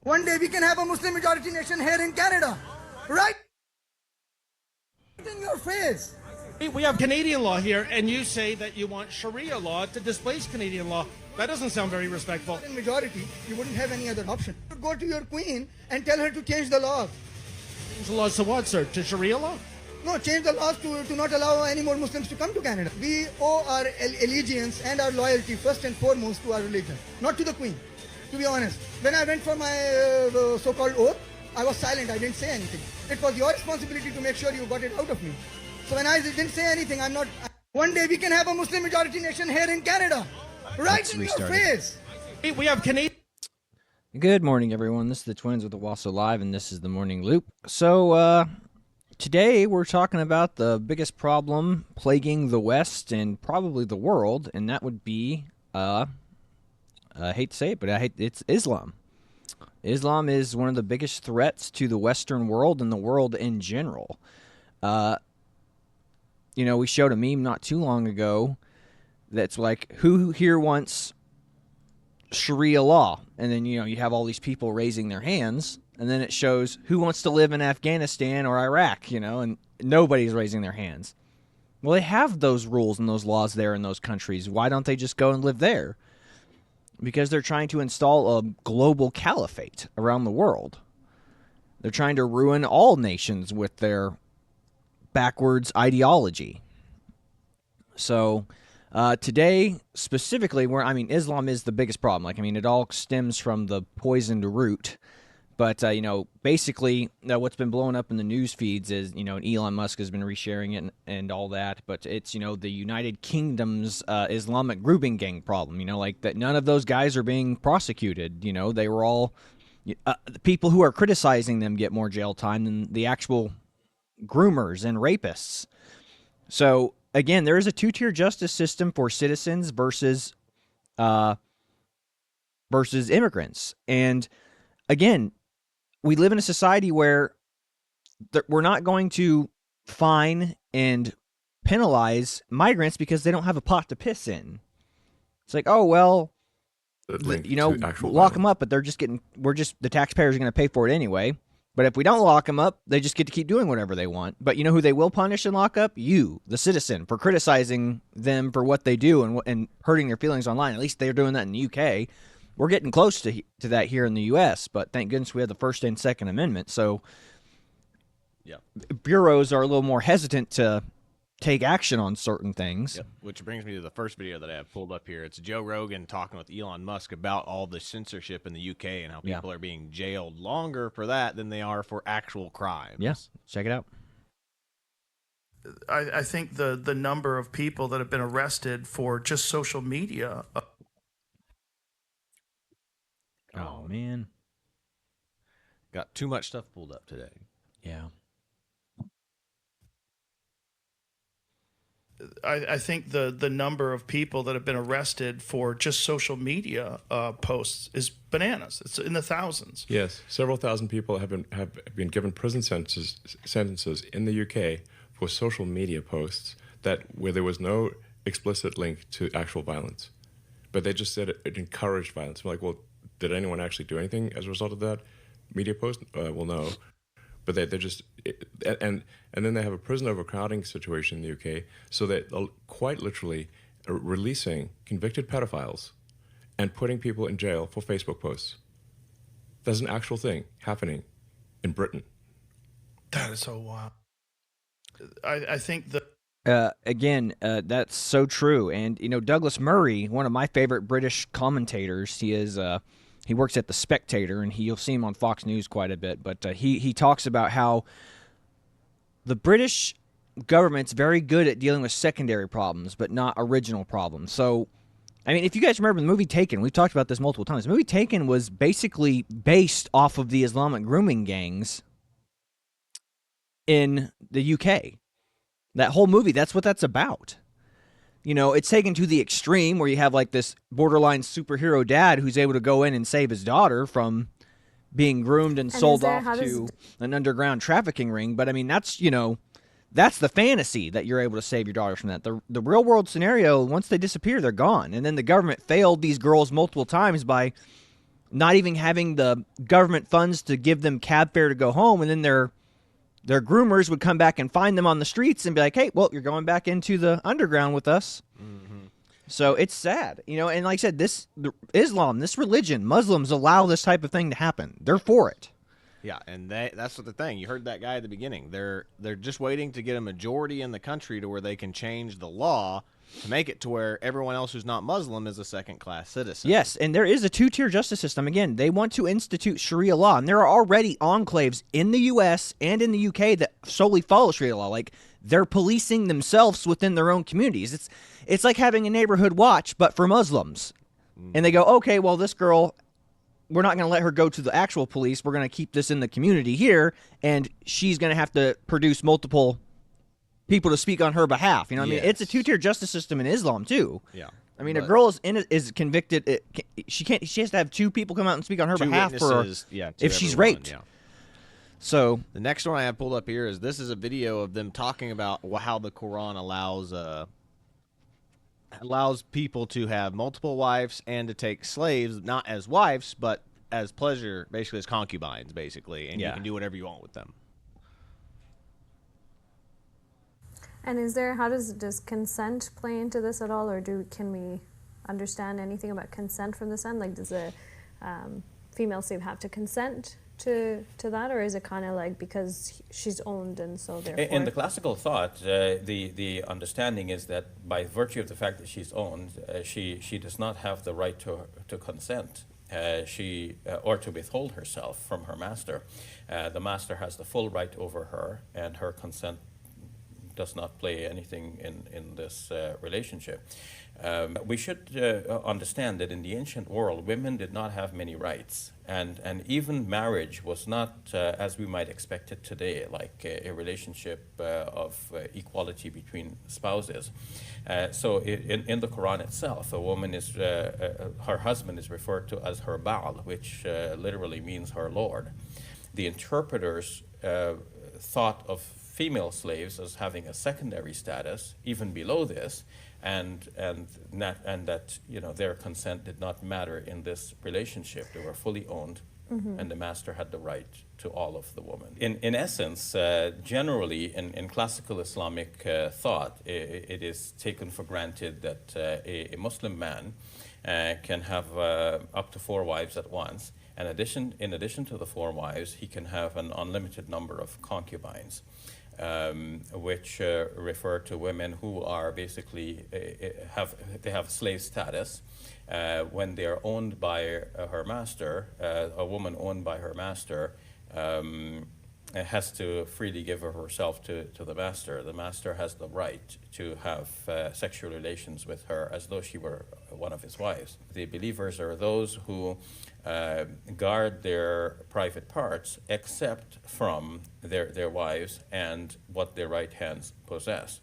One day we can have a Muslim majority nation here in Canada, right in your face. We have Canadian law here, and you say that you want Sharia law to displace Canadian law. That doesn't sound very respectful. In majority, you wouldn't have any other option. You go to your queen and tell her to change the laws. Change the laws to what, sir? To Sharia law? No, change the laws to not allow any more Muslims to come to Canada. We owe our allegiance and our loyalty first and foremost to our religion, not to the queen, to be honest. When I went for my so-called oath, I was silent, I didn't say anything. It was your responsibility to make sure you got it out of me. So when I didn't say anything, one day we can have a Muslim majority nation here in Canada, right in your face. We have Canadian. Good morning, everyone. This is the Twins with Owasso Live, and this is the Morning Loop. So, today we're talking about the biggest problem plaguing the West and probably the world, and that would be, I hate to say it, but it's Islam. Islam is one of the biggest threats to the Western world and the world in general. You know, we showed a meme not too long ago that's like, who here wants Sharia law? And then, you know, you have all these people raising their hands, and then it shows who wants to live in Afghanistan or Iraq, you know, and nobody's raising their hands. Well, they have those rules and those laws there in those countries. Why don't they just go and live there? Because they're trying to install a global caliphate around the world. They're trying to ruin all nations with their backwards ideology. So today, specifically, Islam is the biggest problem. It all stems from the poisoned root. But, basically, what's been blowing up in the news feeds is, Elon Musk has been resharing it and all that. But it's, the United Kingdom's Islamic Grooming Gang problem, that none of those guys are being prosecuted. They were all, the people who are criticizing them get more jail time than the actual groomers and rapists. So, again, there is a two-tier justice system for citizens versus immigrants. And, again, we live in a society where we're not going to fine and penalize migrants because they don't have a pot to piss in. It's like, oh, well, lock them up, but the taxpayers are going to pay for it anyway. But if we don't lock them up, they just get to keep doing whatever they want. But you know who they will punish and lock up? You, the citizen, for criticizing them for what they do and hurting their feelings online. At least they're doing that in the UK. We're getting close to that here in the U.S., but thank goodness we have the First and Second Amendment. So bureaus are a little more hesitant to take action on certain things. Yep. Which brings me to the first video that I have pulled up here. It's Joe Rogan talking with Elon Musk about all the censorship in the UK and how people are being jailed longer for that than they are for actual crimes. Yes, check it out. I think the number of people that have been arrested for just social media. Oh, man. Got too much stuff pulled up today. Yeah. I think the number of people that have been arrested for just social media posts is bananas. It's in the thousands. Yes, several thousand people have been given prison sentences in the UK for social media posts where there was no explicit link to actual violence, but they just said it encouraged violence. I'm like, well, did anyone actually do anything as a result of that media post? Well, no. But they just and then they have a prison overcrowding situation in the UK, so they're quite literally releasing convicted pedophiles and putting people in jail for Facebook posts. That's an actual thing happening in Britain. That is so wild. I think that again, that's so true. And Douglas Murray, one of my favorite British commentators, he works at The Spectator, and you'll see him on Fox News quite a bit. But he talks about how the British government's very good at dealing with secondary problems, but not original problems. So, if you guys remember the movie Taken, we've talked about this multiple times. The movie Taken was basically based off of the Islamic grooming gangs in the UK. That whole movie, that's what that's about. It's taken to the extreme where you have like this borderline superhero dad who's able to go in and save his daughter from being groomed and sold off to an underground trafficking ring. But that's the fantasy that you're able to save your daughter from that. The real world scenario, once they disappear, they're gone. And then the government failed these girls multiple times by not even having the government funds to give them cab fare to go home, and then their groomers would come back and find them on the streets and be like, hey, well, you're going back into the underground with us. So it's sad, and like I said, Islam, this religion, Muslims allow this type of thing to happen. They're for it. Yeah, and that's what the thing. You heard that guy at the beginning. They're just waiting to get a majority in the country to where they can change the law to make it to where everyone else who's not Muslim is a second-class citizen. Yes, and there is a two-tier justice system. Again, they want to institute Sharia law, and there are already enclaves in the U.S. and in the U.K. that solely follow Sharia law. Like, they're policing themselves within their own communities. It's like having a neighborhood watch, but for Muslims. And they go, okay, well, this girl, we're not going to let her go to the actual police. We're going to keep this in the community here, and she's going to have to produce multiple people to speak on her behalf. I mean, it's a two-tier justice system in Islam too. Yeah. I mean, a girl is convicted. She has to have two people come out and speak on her behalf if she's raped. Yeah. So the next one I have pulled up here is a video of them talking about how the Quran allows people to have multiple wives and to take slaves, not as wives, but as pleasure, basically as concubines, basically, and you can do whatever you want with them. And how does consent play into this at all, or can we understand anything about consent from this end? Like, does a female slave have to consent to that, or is it kind of like because she's owned and so therefore? In the classical thought, the understanding is that by virtue of the fact that she's owned, she does not have the right to consent. Or to withhold herself from her master. The master has the full right over her, and her consent does not play anything in this relationship. We should understand that in the ancient world, women did not have many rights, and even marriage was not as we might expect it today, like a relationship of equality between spouses. So in the Quran itself, a woman her husband is referred to as her Baal, which literally means her Lord. The interpreters thought of female slaves as having a secondary status, even below this, and that their consent did not matter in this relationship. They were fully owned, and the master had the right to all of the woman. In essence, generally in classical Islamic thought, it is taken for granted that a Muslim man can have up to 4 wives at once. And in addition to the 4 wives, he can have an unlimited number of concubines. Which refer to women who are basically have slave status. When they are owned by her master, a woman owned by her master has to freely give herself to the master. The master has the right to have sexual relations with her as though she were one of his wives. The believers are those who guard their private parts except from their wives and what their right hands possess.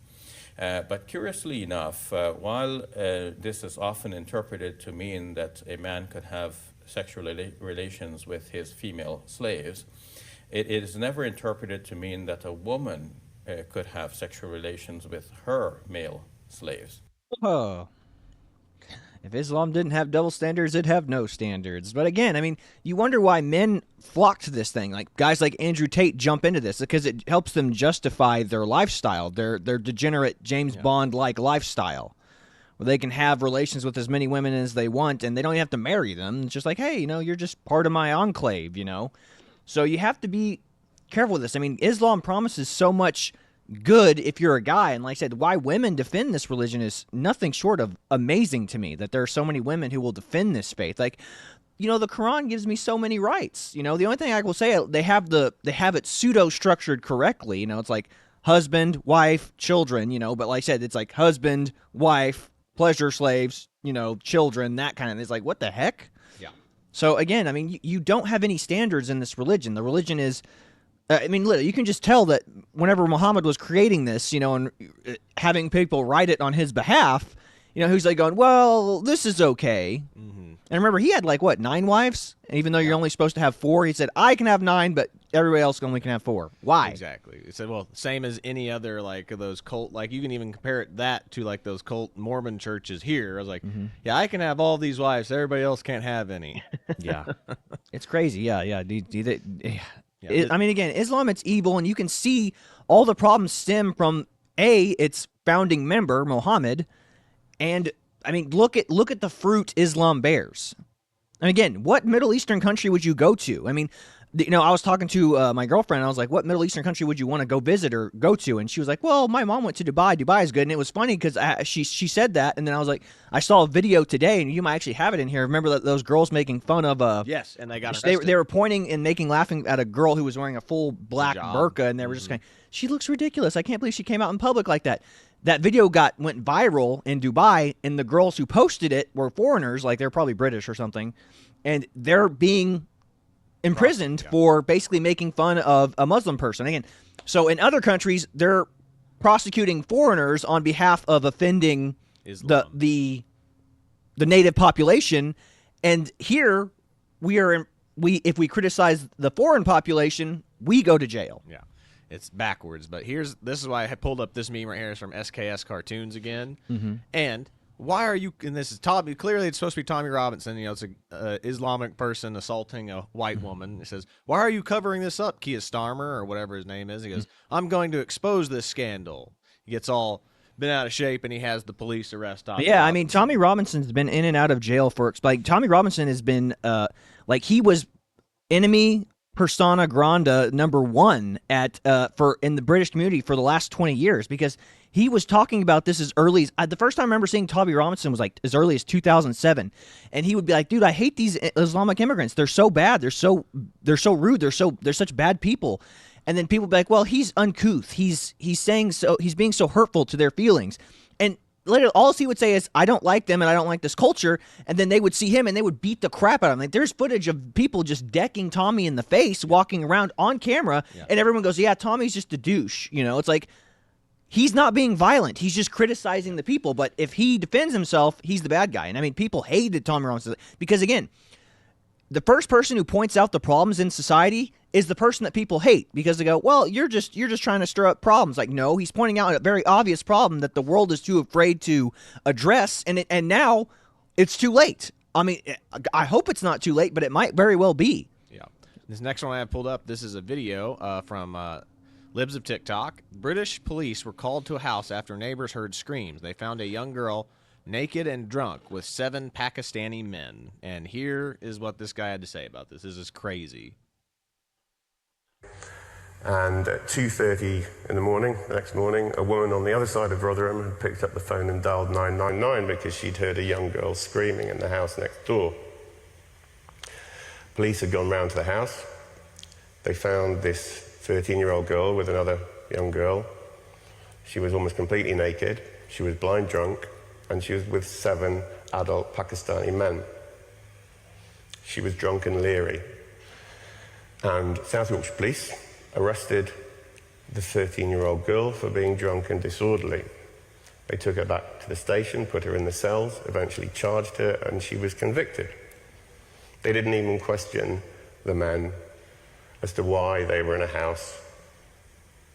But curiously enough, while this is often interpreted to mean that a man could have sexual relations with his female slaves, it is never interpreted to mean that a woman could have sexual relations with her male slaves. Oh. If Islam didn't have double standards, it'd have no standards. But again, I mean, you wonder why men flock to this thing. Like guys like Andrew Tate jump into this because it helps them justify their lifestyle, their degenerate James Bond-like lifestyle, where they can have relations with as many women as they want, and they don't even have to marry them. It's just like, hey, you're just part of my enclave, So you have to be careful with this. I mean, Islam promises so much good if you're a guy, and like I said, why women defend this religion is nothing short of amazing to me, that there are so many women who will defend this faith. Like, the Quran gives me so many rights. The only thing I will say, they have it pseudo structured correctly. It's like husband, wife, children, but like I said, it's like husband, wife, pleasure slaves, children, that kind of. It's like, what the heck? Yeah. So again, I mean, you don't have any standards in this religion. The religion is, literally, you can just tell that whenever Muhammad was creating this, and having people write it on his behalf, he's like going, well, this is okay. And remember, he had like, what, 9 wives? And even though you're only supposed to have 4, he said, I can have 9, but everybody else only can have 4. Why? Exactly. He said, well, same as any other, like, those cult, like, you can even compare that to, like, those cult Mormon churches here. I was like, yeah, I can have all these wives. Everybody else can't have any. Yeah. It's crazy. Yeah. I mean, again, Islam, it's evil, and you can see all the problems stem from, its founding member, Muhammad, and I mean, look at the fruit Islam bears. And again, what Middle Eastern country would you go to? I mean, I was talking to my girlfriend, and I was like, what Middle Eastern country would you want to go visit or go to? And she was like, well, my mom went to Dubai. Dubai is good. And it was funny because she said that, and then I was like, I saw a video today, and you might actually have it in here. Remember those girls making fun of... yes, and they got they arrested. were pointing and laughing at a girl who was wearing a full black burqa, and they were just going, she looks ridiculous. I can't believe she came out in public like that. That video went viral in Dubai, and the girls who posted it were foreigners, like they're probably British or something, and they're being imprisoned for basically making fun of a Muslim person. Again, so in other countries, they're prosecuting foreigners on behalf of offending the native population, and here if we criticize the foreign population, we go to jail. Yeah. It's backwards, but this is why I pulled up this meme right here. It's from SKS Cartoons again. And why are you? And this is Tommy. Clearly, it's supposed to be Tommy Robinson. It's a Islamic person assaulting a white woman. It says, "Why are you covering this up, Keir Starmer or whatever his name is?" He goes, "I'm going to expose this scandal." He gets all been out of shape, and he has the police arrest. I mean, Tommy Robinson's been in and out of jail for like Tommy Robinson has been he was enemy persona grande number 1 in the British community for the last 20 years, because he was talking about this as early as the first time I remember seeing Tommy Robinson was like as early as 2007, and he would be like, dude, I hate these Islamic immigrants, they're so bad, they're so rude, they're such bad people. And then people would be like, well, he's uncouth, he's being so hurtful to their feelings, and literally all he would say is, I don't like them and I don't like this culture. And then they would see him and they would beat the crap out of him. Like, there's footage of people just decking Tommy in the face, walking around on camera, and everyone goes, yeah, Tommy's just a douche. It's like, he's not being violent. He's just criticizing the people. But if he defends himself, he's the bad guy. And I mean, people hated Tommy Robinson because, again, the first person who points out the problems in society is the person that people hate, because they go, well, you're just trying to stir up problems. Like, no, he's pointing out a very obvious problem that the world is too afraid to address, and now it's too late. I mean, I hope it's not too late, but it might very well be. Yeah. This next one I have pulled up, this is a video from Libs of TikTok. British police were called to a house after neighbors heard screams. They found a young girl naked and drunk with 7 Pakistani men. And here is what this guy had to say about this. This is crazy. And at 2:30 in the morning, the next morning, a woman on the other side of Rotherham had picked up the phone and dialed 999 because she'd heard a young girl screaming in the house next door. Police had gone round to the house. They found this 13-year-old girl with another young girl. She was almost completely naked. She was blind drunk, and she was with 7 adult Pakistani men. She was drunk and leery. And South Yorkshire Police arrested the 13-year-old girl for being drunk and disorderly. They took her back to the station, put her in the cells, eventually charged her, and she was convicted. They didn't even question the men as to why they were in a house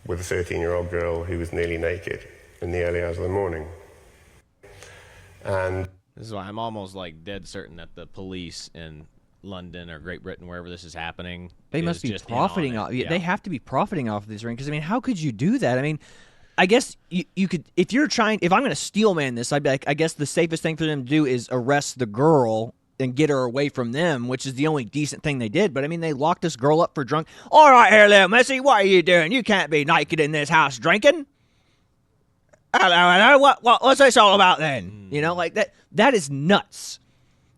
with a 13-year-old girl who was nearly naked in the early hours of the morning. And this is why I'm almost like dead certain that the police in London or Great Britain, wherever this is happening, they must be just profiting off. Yeah. They have to be profiting off of this ring, because I mean, how could you do that? I mean, I guess you could, if I'm going to steel man this, I'd be like, I guess the safest thing for them to do is arrest the girl and get her away from them, which is the only decent thing they did. But I mean, they locked this girl up for drunk. All right, here, little missy, what are you doing? You can't be naked in this house drinking. Hello, what's this all about then? Like that is nuts.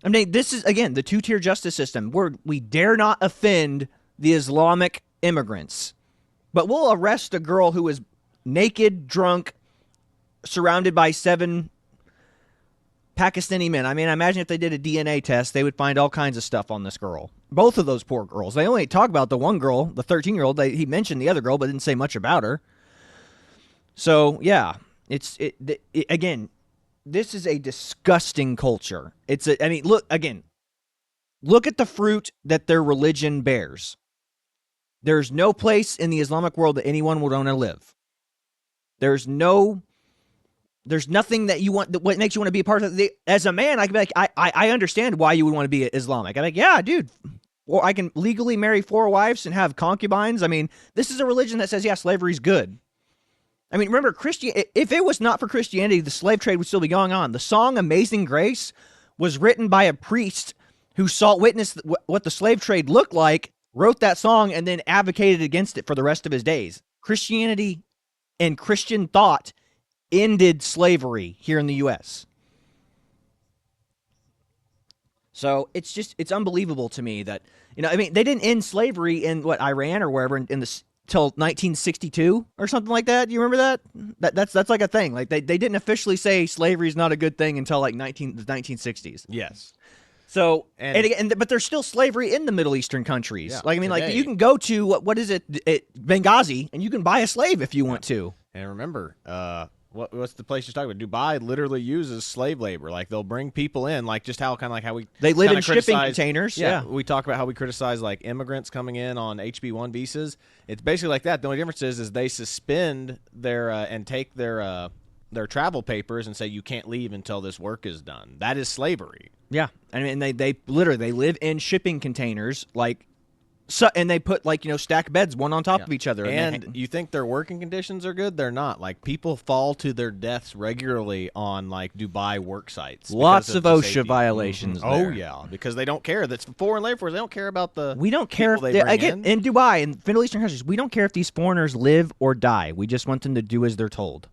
I mean, this is, again, the 2-tier justice system where we dare not offend the Islamic immigrants, but we'll arrest a girl who is naked, drunk, surrounded by 7 Pakistani men. I mean, I imagine if they did a DNA test, they would find all kinds of stuff on this girl. Both of those poor girls. They only talk about the one girl, the 13-year-old. He mentioned the other girl, but didn't say much about her. So, yeah, again, this is a disgusting culture. Look, again, look at the fruit that their religion bears. There's no place in the Islamic world that anyone would want to live. There's nothing that you want, what makes you want to be a part of it. As a man, I can be like, I understand why you would want to be Islamic. I'm like, yeah, dude. Or I can legally marry 4 wives and have concubines. I mean, this is a religion that says, yeah, slavery's good. I mean, remember, if it was not for Christianity, the slave trade would still be going on. The song Amazing Grace was written by a priest who witnessed what the slave trade looked like, wrote that song, and then advocated against it for the rest of his days. Christianity and Christian thought ended slavery here in the U.S. So it's unbelievable to me that, I mean, they didn't end slavery in Iran or wherever till 1962 or something like that. Do you remember that? That's like a thing. Like they didn't officially say slavery is not a good thing until like the 1960s. Yes. So but there's still slavery in the Middle Eastern countries. Yeah, like I mean, today. like you can go to what is it, Benghazi, and you can buy a slave if you want to. And remember, what's the place you're talking about? Dubai literally uses slave labor. Like they'll bring people in, like just how they live in shipping criticize- containers. Yeah, we talk about how we criticize like immigrants coming in on HB1 visas. It's basically like that. The only difference is they suspend their and take their travel papers and say you can't leave until this work is done. That is slavery. Yeah, I mean they literally live in shipping containers and they put stack beds one on top of each other. And you think their working conditions are good? They're not. Like people fall to their deaths regularly on like Dubai work sites. Lots of OSHA violations. Mm-hmm. Oh yeah, because they don't care. That's foreign labor force. They don't care about the. We don't care if in Dubai and Middle Eastern countries. We don't care if these foreigners live or die. We just want them to do as they're told.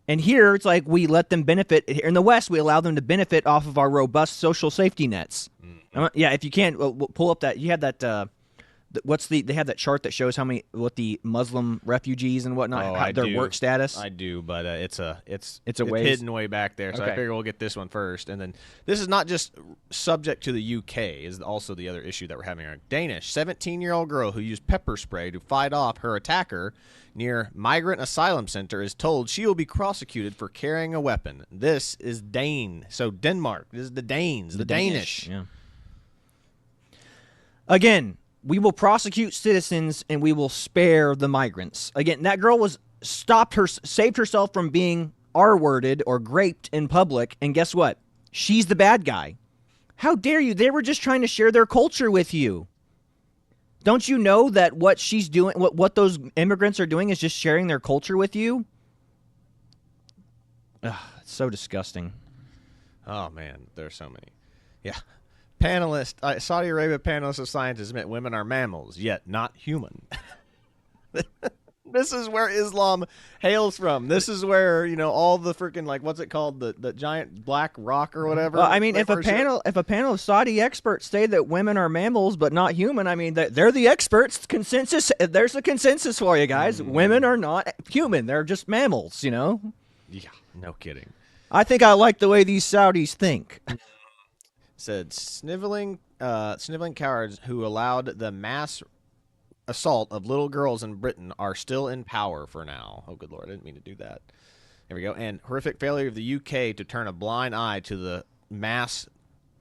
And here, it's like we let them benefit. Here in the West, we allow them to benefit off of our robust social safety nets. Mm-hmm. Yeah, if you can, we'll pull up that. You had that. They have that chart that shows what the Muslim refugees and whatnot, their work status. I do, but it's ways. hidden way back there. So I figure we'll get this one first, and then this is not just subject to the UK. Is also the other issue that we're having here. Danish 17-year-old girl who used pepper spray to fight off her attacker near migrant asylum center is told she will be prosecuted for carrying a weapon. This is Dane. So Denmark. This is the Danes. The Danish. Yeah. Again. We will prosecute citizens and we will spare the migrants. Again, that girl saved herself from being R-worded or graped in public, and guess what? She's the bad guy. How dare you? They were just trying to share their culture with you. Don't you know that what she's doing, what those immigrants are doing is just sharing their culture with you? Ugh, it's so disgusting. Oh, man, there's so many. Yeah. Saudi Arabia panelist of scientists admit women are mammals, yet not human. This is where Islam hails from. This is where, all the freaking, what's it called? The giant black rock or whatever. Well, I mean, if a panel of Saudi experts say that women are mammals but not human, I mean, they're the experts. Consensus. There's a consensus for you guys. Women are not human. They're just mammals, Yeah, no kidding. I think I like the way these Saudis think. Said sniveling cowards who allowed the mass assault of little girls in Britain are still in power for now. Oh, good Lord, I didn't mean to do that. There we go. And horrific failure of the UK to turn a blind eye to the mass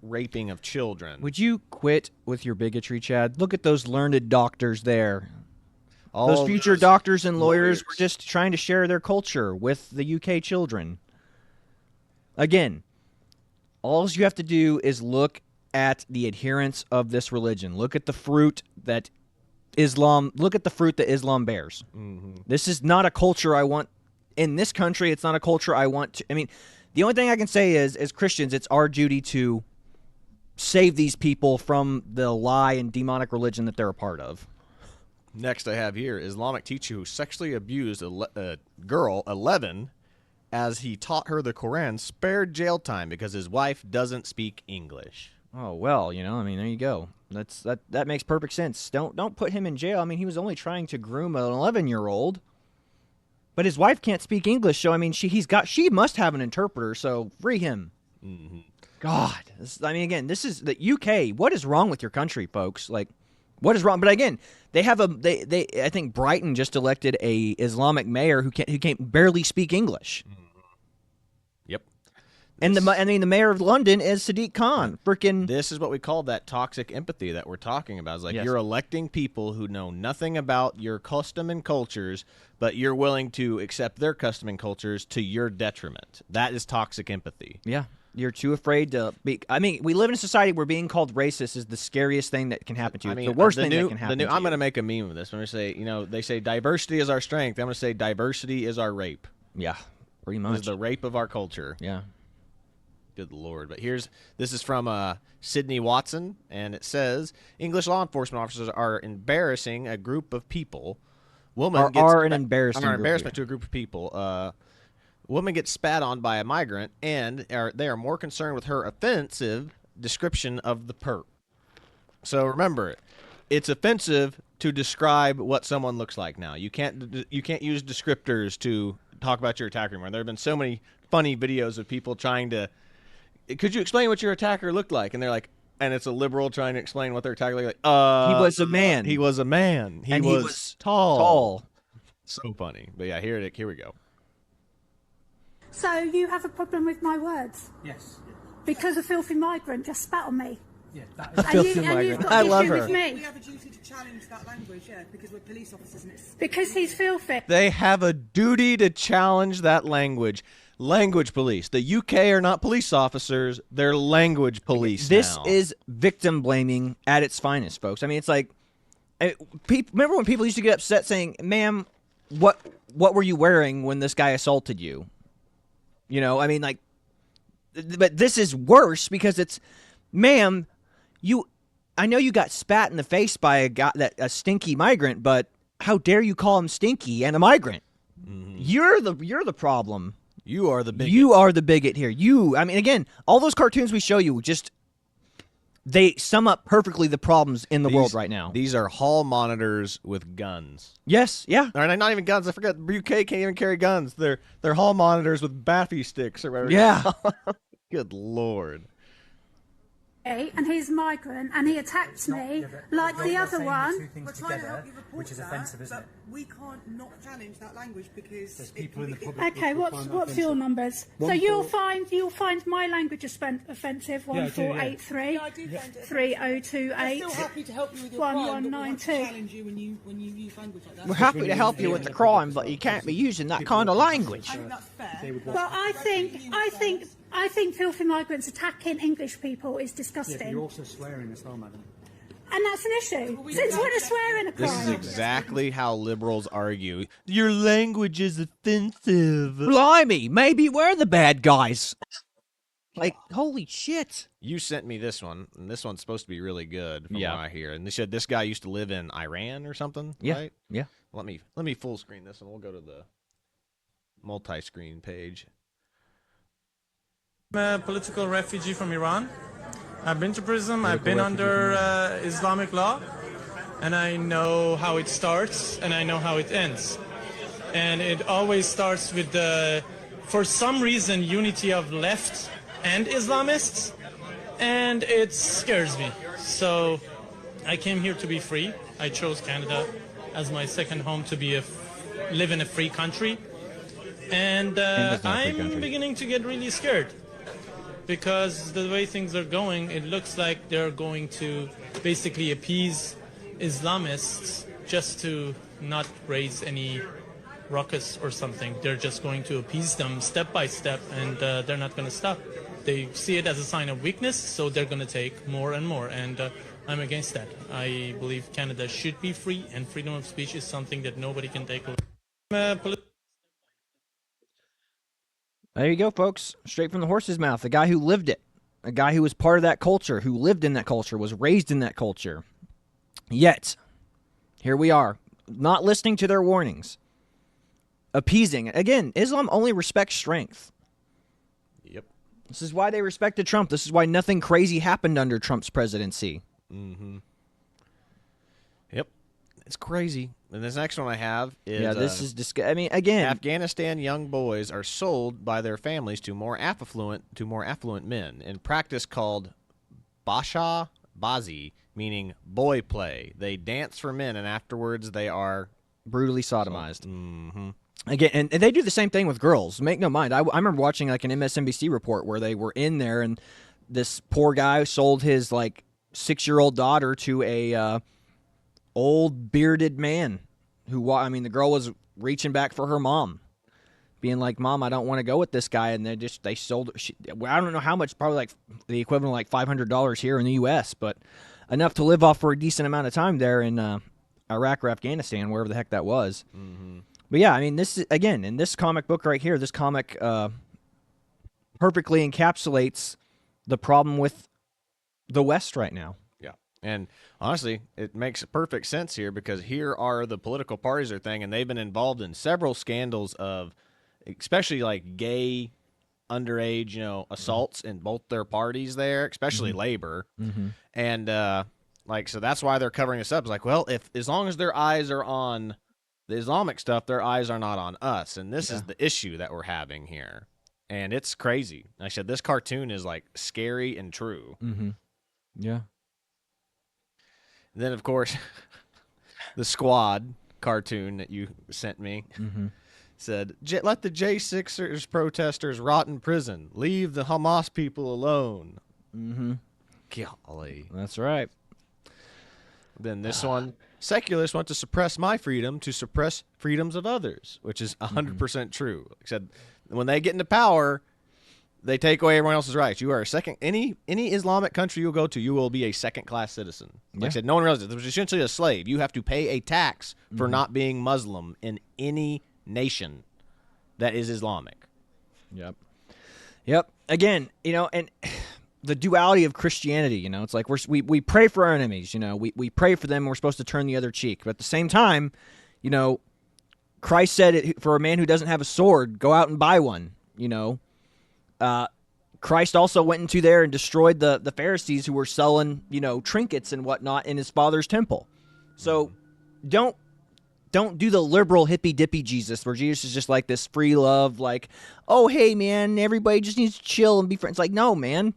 raping of children. Would you quit with your bigotry, Chad? Look at those learned doctors there. Those future doctors and lawyers were just trying to share their culture with the UK children. Again, all you have to do is look at the adherents of this religion. Look at the fruit that Islam bears. Mm-hmm. This is not a culture I want in this country. It's not a culture I want to. I mean, the only thing I can say is, as Christians, it's our duty to save these people from the lie and demonic religion that they're a part of. Next I have here, Islamic teacher who sexually abused a girl, 11, as he taught her the Quran, spared jail time because his wife doesn't speak English. Oh, well, I mean, there you go. That makes perfect sense. Don't put him in jail. I mean, he was only trying to groom an 11-year-old. But his wife can't speak English, so I mean, she must have an interpreter, so free him. Mm-hmm. God. This is the UK. What is wrong with your country, folks? What is wrong? But again, they have I think Brighton just elected a Islamic mayor who can't barely speak English. Yep. And the mayor of London is Sadiq Khan. Freaking. This is what we call that toxic empathy that we're talking about. It's like Yes. you're electing people who know nothing about your custom and cultures, but you're willing to accept their custom and cultures to your detriment. That is toxic empathy. Yeah. You're too afraid to be. I mean, we live in a society where being called racist is the scariest thing that can happen to you. I mean, the worst thing that can happen to you. I'm going to make a meme of this. I'm going to say, they say diversity is our strength. I'm going to say diversity is our rape. Yeah, pretty This much. is the rape of our culture. Yeah. Good Lord. But this is from Sydney Watson, and it says, English law enforcement officers are embarrassing a group of people. Are an embarrassing group embarrassment to a group of people. Woman gets spat on by a migrant, and they are more concerned with her offensive description of the perp. So remember, it's offensive to describe what someone looks like now. You can't use descriptors to talk about your attacker anymore. There have been so many funny videos of people trying to, could you explain what your attacker looked like? And they're like, and it's a liberal trying to explain what their attacker looked like. He was a man. He was a man. He was tall. So funny. But yeah, here we go. So you have a problem with my words? Yes. Because a filthy migrant just spat on me? Yeah, that A is filthy and migrant. you've got I an love issue her. with me? We have a duty to challenge that language, yeah, because we're police officers and it's... Because he's filthy. They have a duty to challenge that language. Language police. The UK are not police officers. They're language police This now. is victim blaming at its finest, folks. I mean, it's like, remember when people used to get upset saying, "Ma'am, what were you wearing when this guy assaulted you?" I mean, like, but this is worse because it's, "Ma'am, I know you got spat in the face by a stinky migrant, but how dare you call him stinky and a migrant? Mm-hmm. You're the problem. You are the bigot. You are the bigot here. I mean, again, all those cartoons we show you they sum up perfectly the problems in the world right now. These are hall monitors with guns. Yes, yeah. Or not even guns. I forgot. The UK can't even carry guns. They're hall monitors with baffy sticks or whatever. Yeah. Good Lord. And he's a migrant and he attacked me like the other one. We're trying to help you report which is offensive, isn't it? We can't not challenge that language because there's people in the public. Okay, what's your numbers? So you'll find my language offensive. 1483 Yeah, I do find it 3028. I'm still happy to help you with your crime, but we have to 1192. challenge you when you use language like that. We're happy to help you with the crime, but you can't be using that kind of language. I think that's fair. Well, I think filthy migrants attacking English people is disgusting. Yeah, but you're also swearing as well, madam. And that's an issue. Since when is swearing a crime? This is exactly how liberals argue. Your language is offensive. Blimey, maybe we're the bad guys. Like, holy shit. You sent me this one, and this one's supposed to be really good from Yeah. what I hear. And they said this guy used to live in Iran or something, Yeah, right? yeah. Let me full screen this, and we'll go to the multi-screen page. I'm a political refugee from Iran. I've been to prison. I've been under Islamic law, and I know how it starts and I know how it ends. And it always starts with for some reason, unity of left and Islamists, and it scares me. So I came here to be free. I chose Canada as my second home to live in a free country, and I'm beginning to get really scared. Because the way things are going, it looks like they're going to basically appease Islamists just to not raise any ruckus or something. They're just going to appease them step by step, and they're not going to stop. They see it as a sign of weakness, so they're going to take more and more, and I'm against that. I believe Canada should be free, and freedom of speech is something that nobody can take away. There you go, folks. Straight from the horse's mouth. A guy who lived it. A guy who was part of that culture, who lived in that culture, was raised in that culture. Yet, here we are, not listening to their warnings. Appeasing. Again, Islam only respects strength. Yep. This is why they respected Trump. This is why nothing crazy happened under Trump's presidency. Mm-hmm. Yep. It's crazy. And this next one I have is... Yeah, this is disgusting. I mean, again... Afghanistan young boys are sold by their families to more affluent men in practice called basha bazi, meaning boy play. They dance for men, and afterwards they are... brutally sodomized. Mm-hmm. Again, and they do the same thing with girls. Make no mind. I remember watching like an MSNBC report where they were in there, and this poor guy sold his like 6-year-old daughter to a old bearded man who, I mean, the girl was reaching back for her mom, being like, "Mom, I don't want to go with this guy," and they sold her. I don't know how much, probably like the equivalent of like $500 here in the U.S., but enough to live off for a decent amount of time there in Iraq or Afghanistan, wherever the heck that was. Mm-hmm. But yeah, I mean, this is, again, in this comic book right here, this comic perfectly encapsulates the problem with the West right now. Yeah. And honestly, it makes perfect sense here, because here are the political parties or thing, and they've been involved in several scandals of, especially like gay underage, assaults in both their parties there, especially Labor. Mm-hmm. And so that's why they're covering this up. It's like, well, as long as their eyes are on the Islamic stuff, their eyes are not on us. And this is the issue that we're having here. And it's crazy. Like I said, this cartoon is like scary and true. Mm-hmm. Yeah. And then, of course, the Squad cartoon that you sent me said, "Let the J6ers protesters rot in prison. Leave the Hamas people alone." Mm-hmm. Golly. That's right. Then this one, "Secularists want to suppress my freedom to suppress freedoms of others," which is 100% true. Like I said, when they get into power, they take away everyone else's rights. You are a second, any Islamic country you go to, you will be a second-class citizen. Like I said, no one realizes it was essentially a slave. You have to pay a tax for not being Muslim in any nation that is Islamic. Yep. Again, and the duality of Christianity, it's like we pray for our enemies, we pray for them, and we're supposed to turn the other cheek. But at the same time, Christ said, for a man who doesn't have a sword, go out and buy one, Christ also went into there and destroyed the Pharisees who were selling, trinkets and whatnot in his Father's temple. So don't do the liberal hippy-dippy Jesus, where Jesus is just like this free love, like, oh, hey, man, everybody just needs to chill and be friends. Like, no, man.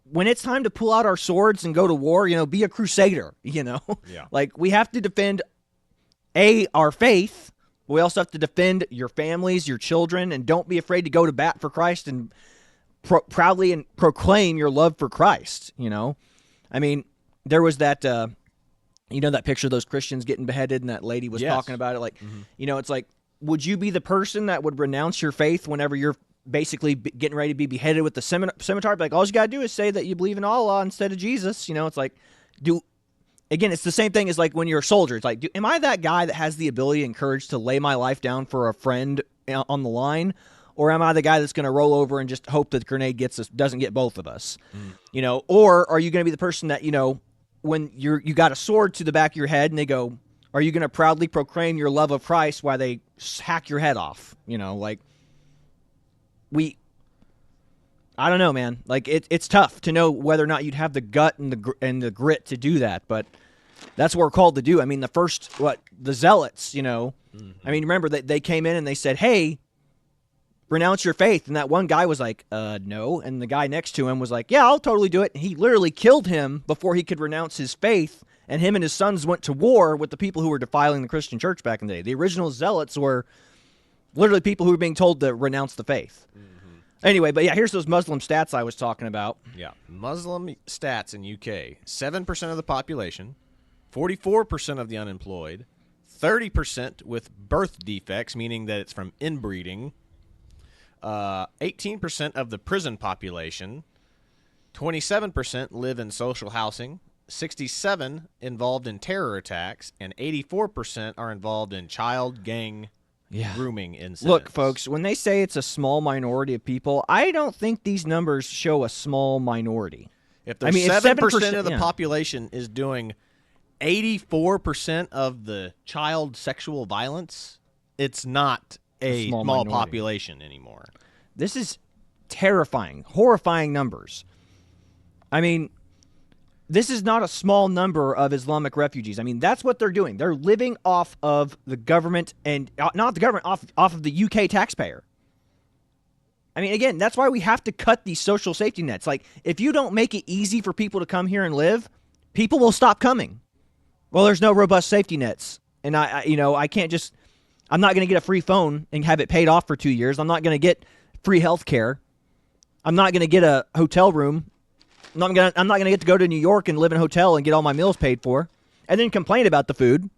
When it's time to pull out our swords and go to war, be a crusader, Yeah. Like, we have to defend, our faith. We also have to defend your families, your children, and don't be afraid to go to bat for Christ and proudly and proclaim your love for Christ, I mean, there was that, that picture of those Christians getting beheaded, and that lady was talking about it. Like, it's like, would you be the person that would renounce your faith whenever you're basically getting ready to be beheaded with the scimitar? Like, all you got to do is say that you believe in Allah instead of Jesus. It's like, it's the same thing as like when you're a soldier. It's like, am I that guy that has the ability and courage to lay my life down for a friend on the line? Or am I the guy that's going to roll over and just hope that the grenade doesn't get both of us? Or are you going to be the person that, when you got a sword to the back of your head and they go, are you going to proudly proclaim your love of Christ while they hack your head off? I don't know, man. Like, it's tough to know whether or not you'd have the gut and the grit to do that, but that's what we're called to do. I mean, the Zealots, I mean, remember that they came in and they said, hey, renounce your faith. And that one guy was like, no. And the guy next to him was like, yeah, I'll totally do it. And he literally killed him before he could renounce his faith. And him and his sons went to war with the people who were defiling the Christian church back in the day. The original Zealots were literally people who were being told to renounce the faith. Anyway, but yeah, here's those Muslim stats I was talking about. Yeah, Muslim stats in UK: 7% of the population, 44% of the unemployed, 30% with birth defects, meaning that it's from inbreeding, 18% of the prison population, 27% live in social housing, 67% involved in terror attacks, and 84% are involved in child gang grooming incidents. Look, folks, when they say it's a small minority of people, I don't think these numbers show a small minority. If there's 7% of the population is doing 84% of the child sexual violence, it's not a small population anymore. This is terrifying, horrifying numbers. I mean, this is not a small number of Islamic refugees. I mean, that's what they're doing. They're living off of the government, and not the government, off of the UK taxpayer. I mean, again, that's why we have to cut these social safety nets. Like, if you don't make it easy for people to come here and live, people will stop coming. Well, there's no robust safety nets. And I can't just I'm not going to get a free phone and have it paid off for 2 years. I'm not going to get free health care. I'm not going to get a hotel room. I'm not going to get to go to New York and live in a hotel and get all my meals paid for and then complain about the food.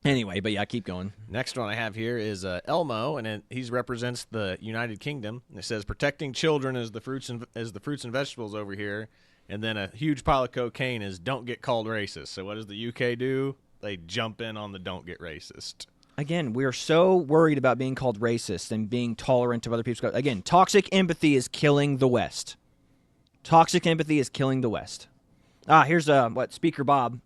Anyway, but yeah, keep going. Next one I have here is Elmo, and he represents the United Kingdom. It says protecting children is the fruits and vegetables over here, and then a huge pile of cocaine is don't get called racist. So what does the UK do? They jump in on the don't get racist. Again, we're so worried about being called racist and being tolerant of other people's. Again, toxic empathy is killing the West. Toxic empathy is killing the West. Here's Speaker Bob.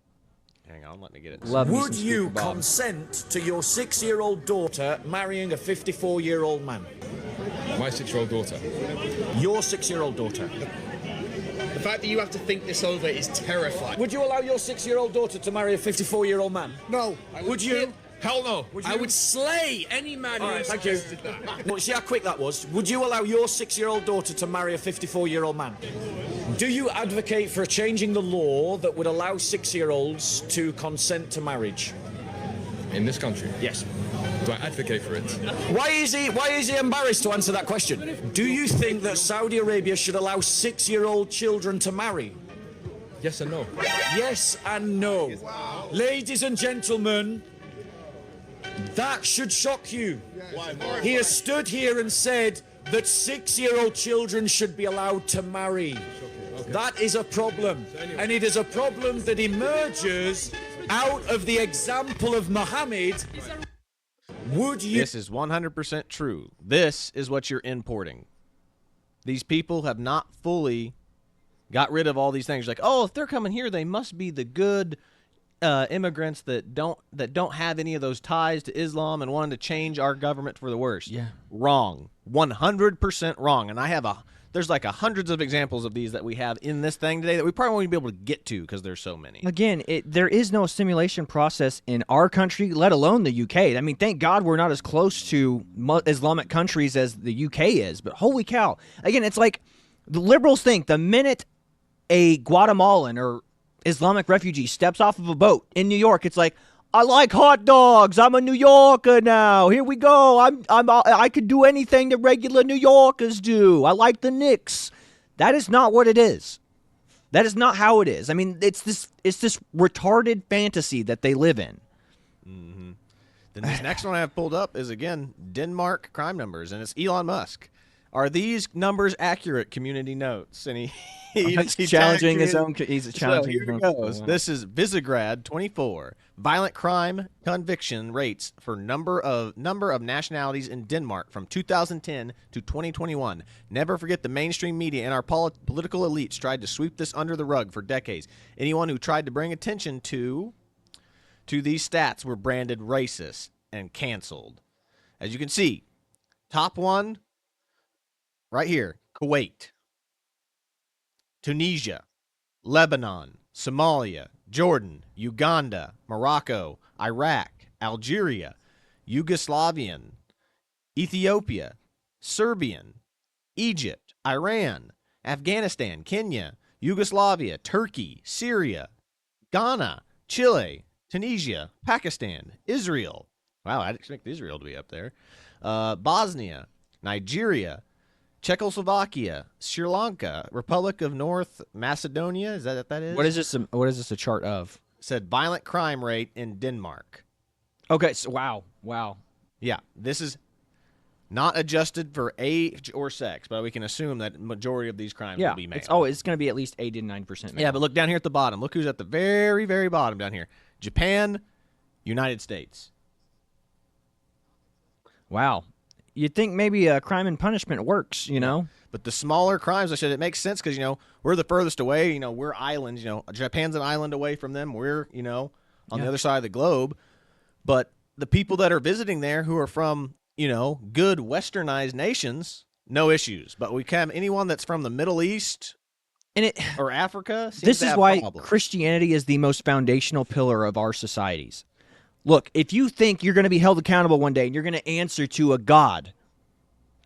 Hang on, let me get it. Would you consent to your 6-year-old daughter marrying a 54-year-old man? My 6-year-old daughter. Your 6-year-old daughter. The fact that you have to think this over is terrifying. Would you allow your 6-year-old daughter to marry a 54-year-old man? No. Would you? Hell no. I would slay any man who suggested that. Well, see how quick that was? Would you allow your 6-year-old daughter to marry a 54-year-old man? Do you advocate for changing the law that would allow 6-year-olds to consent to marriage? In this country? Yes. Do I advocate for it? Why is he embarrassed to answer that question? Do you think that Saudi Arabia should allow 6-year-old children to marry? Yes and no. Yes and no. Wow. Ladies and gentlemen, that should shock you. He has stood here and said that 6-year-old children should be allowed to marry. That is a problem. And it is a problem that emerges out of the example of Muhammad. Would you... This is 100% true. This is what you're importing. These people have not fully got rid of all these things. Like, oh, if they're coming here, they must be the good immigrants that don't have any of those ties to Islam and wanted to change our government for the worst. Yeah. Wrong. 100% wrong. And there's like hundreds of examples of these that we have in this thing today that we probably won't be able to get to because there's so many. Again, there is no assimilation process in our country, let alone the UK. I mean, thank God we're not as close to Islamic countries as the UK is, but holy cow. Again, it's like the liberals think the minute a Guatemalan or Islamic refugee steps off of a boat in New York, it's like, I like hot dogs. I'm a New Yorker now. Here we go. I could do anything that regular New Yorkers do. I like the Knicks. That is not what it is. That is not how it is. I mean, it's this retarded fantasy that they live in. Mm-hmm. Then this next one I have pulled up is, again, Denmark crime numbers, and it's Elon Musk. Are these numbers accurate? Community notes, and he's challenging his own. He's challenging his own. Here goes. This is Visegrad 24. Violent crime conviction rates for number of nationalities in Denmark from 2010 to 2021. Never forget the mainstream media and our political elites tried to sweep this under the rug for decades. Anyone who tried to bring attention to these stats were branded racist and canceled. As you can see, top one. Right here, Kuwait, Tunisia, Lebanon, Somalia, Jordan, Uganda, Morocco, Iraq, Algeria, Yugoslavian, Ethiopia, Serbian, Egypt, Iran, Afghanistan, Kenya, Yugoslavia, Turkey, Syria, Ghana, Chile, Tunisia, Pakistan, Israel. Wow, I'd expect Israel to be up there. Bosnia, Nigeria, Czechoslovakia, Sri Lanka, Republic of North Macedonia. Is that what that is? What is this? What is this a chart of? It said violent crime rate in Denmark. Okay. So wow. Yeah, this is not adjusted for age or sex, but we can assume that majority of these crimes will be male. It's going to be at least 8 to 9% male. Yeah, but look down here at the bottom. Look who's at the very, very bottom down here. Japan, United States. Wow. You'd think maybe crime and punishment works, you know? But the smaller crimes, I said, it makes sense because, we're the furthest away. We're islands. Japan's an island away from them. We're, on the other side of the globe. But the people that are visiting there who are from, good westernized nations, no issues. But we can have anyone that's from the Middle East or Africa. This is why Christianity is the most foundational pillar of our societies. Look, if you think you're going to be held accountable one day and you're going to answer to a God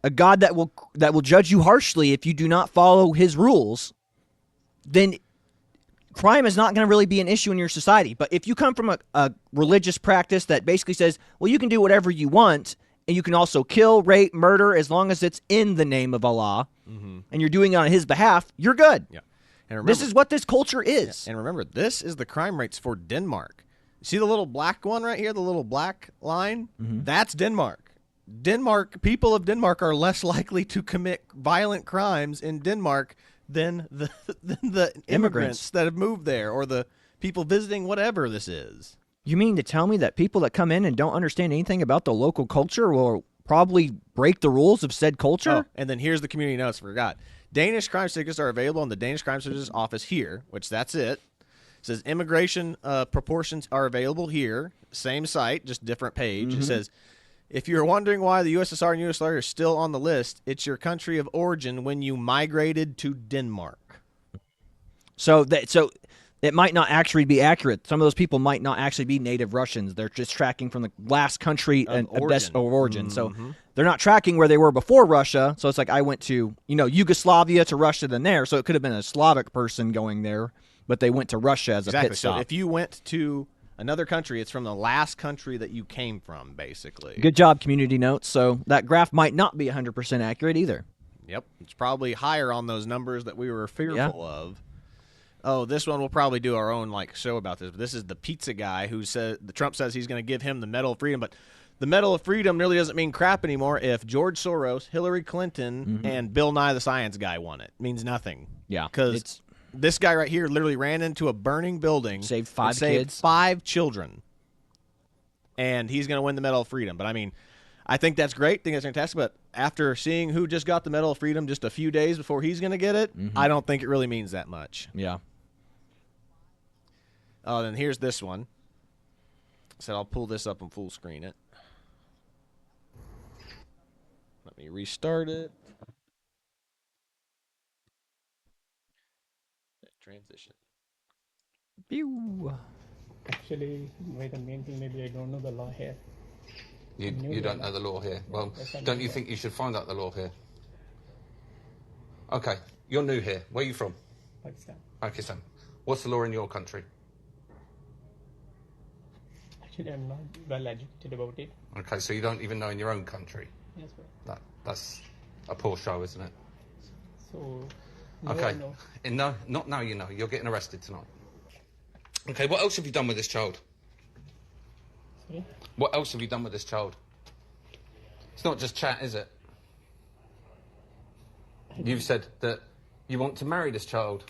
that will judge you harshly if you do not follow his rules, then crime is not going to really be an issue in your society. But if you come from a religious practice that basically says, well, you can do whatever you want, and you can also kill, rape, murder, as long as it's in the name of Allah, and you're doing it on his behalf, you're good. Yeah. And remember, this is what this culture is. And remember, this is the crime rates for Denmark. See the little black one right here, the little black line? That's Denmark. People of Denmark are less likely to commit violent crimes in Denmark than the immigrants that have moved there, or the people visiting, whatever this is. You mean to tell me that people that come in and don't understand anything about the local culture will probably break the rules of said culture? Oh, and then here's the community notes. Forgot. Danish crime certificates are available in the Danish crime certificates office here, which that's it. It says immigration proportions are available here. Same site, just different page. It says, if you're wondering why the USSR and USSR are still on the list, it's your country of origin when you migrated to Denmark. So it might not actually be accurate. Some of those people might not actually be native Russians. They're just tracking from the last country of origin. So they're not tracking where they were before Russia. So it's like I went to, Yugoslavia to Russia than there. So it could have been a Slavic person going there, but they went to Russia as a pit stop. So if you went to another country, it's from the last country that you came from, basically. Good job, community notes. So that graph might not be 100% accurate either. Yep. It's probably higher on those numbers that we were fearful of. Oh, this one we'll probably do our own show about this. But this is the pizza guy who said Trump says he's going to give him the Medal of Freedom, but the Medal of Freedom really doesn't mean crap anymore if George Soros, Hillary Clinton, and Bill Nye the Science Guy won it. It means nothing. Yeah. Because this guy right here literally ran into a burning building, saved saved 5 children, and he's going to win the Medal of Freedom. But I mean, I think that's great. I think that's fantastic. But after seeing who just got the Medal of Freedom just a few days before he's going to get it, I don't think it really means that much. Yeah. Oh, then here's this one. I said I'll pull this up and full screen it. Let me restart it. Transition. Pew. Actually, the main thing, maybe I don't know the law here. You don't know the law here. Well, don't you think you should find out the law here? Okay, you're new here. Where are you from? Pakistan. Pakistan. What's the law in your country? Actually, I'm not well educated about it. Okay, so you don't even know in your own country? Yes, sir. That's a poor show, isn't it? So, okay. No, not now you know. You're getting arrested tonight. Okay, what else have you done with this child? Sorry? What else have you done with this child? It's not just chat, is it? You've said that you want to marry this child.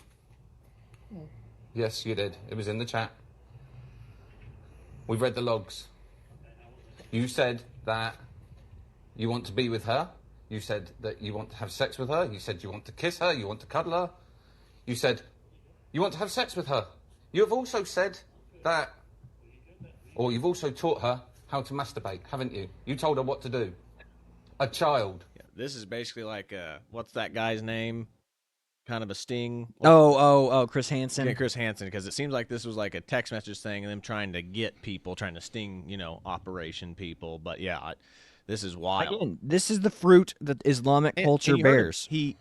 No. Yes, you did. It was in the chat. We've read the logs. You said that you want to be with her. You said that you want to have sex with her. You said you want to kiss her. You want to cuddle her. You said you want to have sex with her. You have also said that, or you've also taught her how to masturbate, haven't you? You told her what to do. A child. Yeah, this is basically like, what's that guy's name? Kind of a sting. Chris Hansen. Yeah, Chris Hansen, because it seems like this was like a text message thing and them trying to get people, trying to sting, operation people. But yeah, this is wild. Again, this is the fruit that Islamic culture bears. He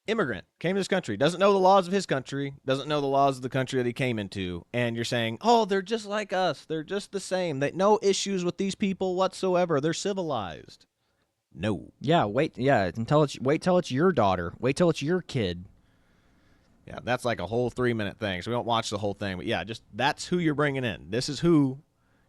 immigrant, came to this country, doesn't know the laws of his country, doesn't know the laws of the country that he came into, and you're saying, oh, they're just like us. They're just the same. No issues with these people whatsoever. They're civilized. No. Yeah, wait till it's your daughter. Wait till it's your kid. Yeah, that's like a whole 3-minute thing, so we don't watch the whole thing. But yeah, just that's who you're bringing in. This is who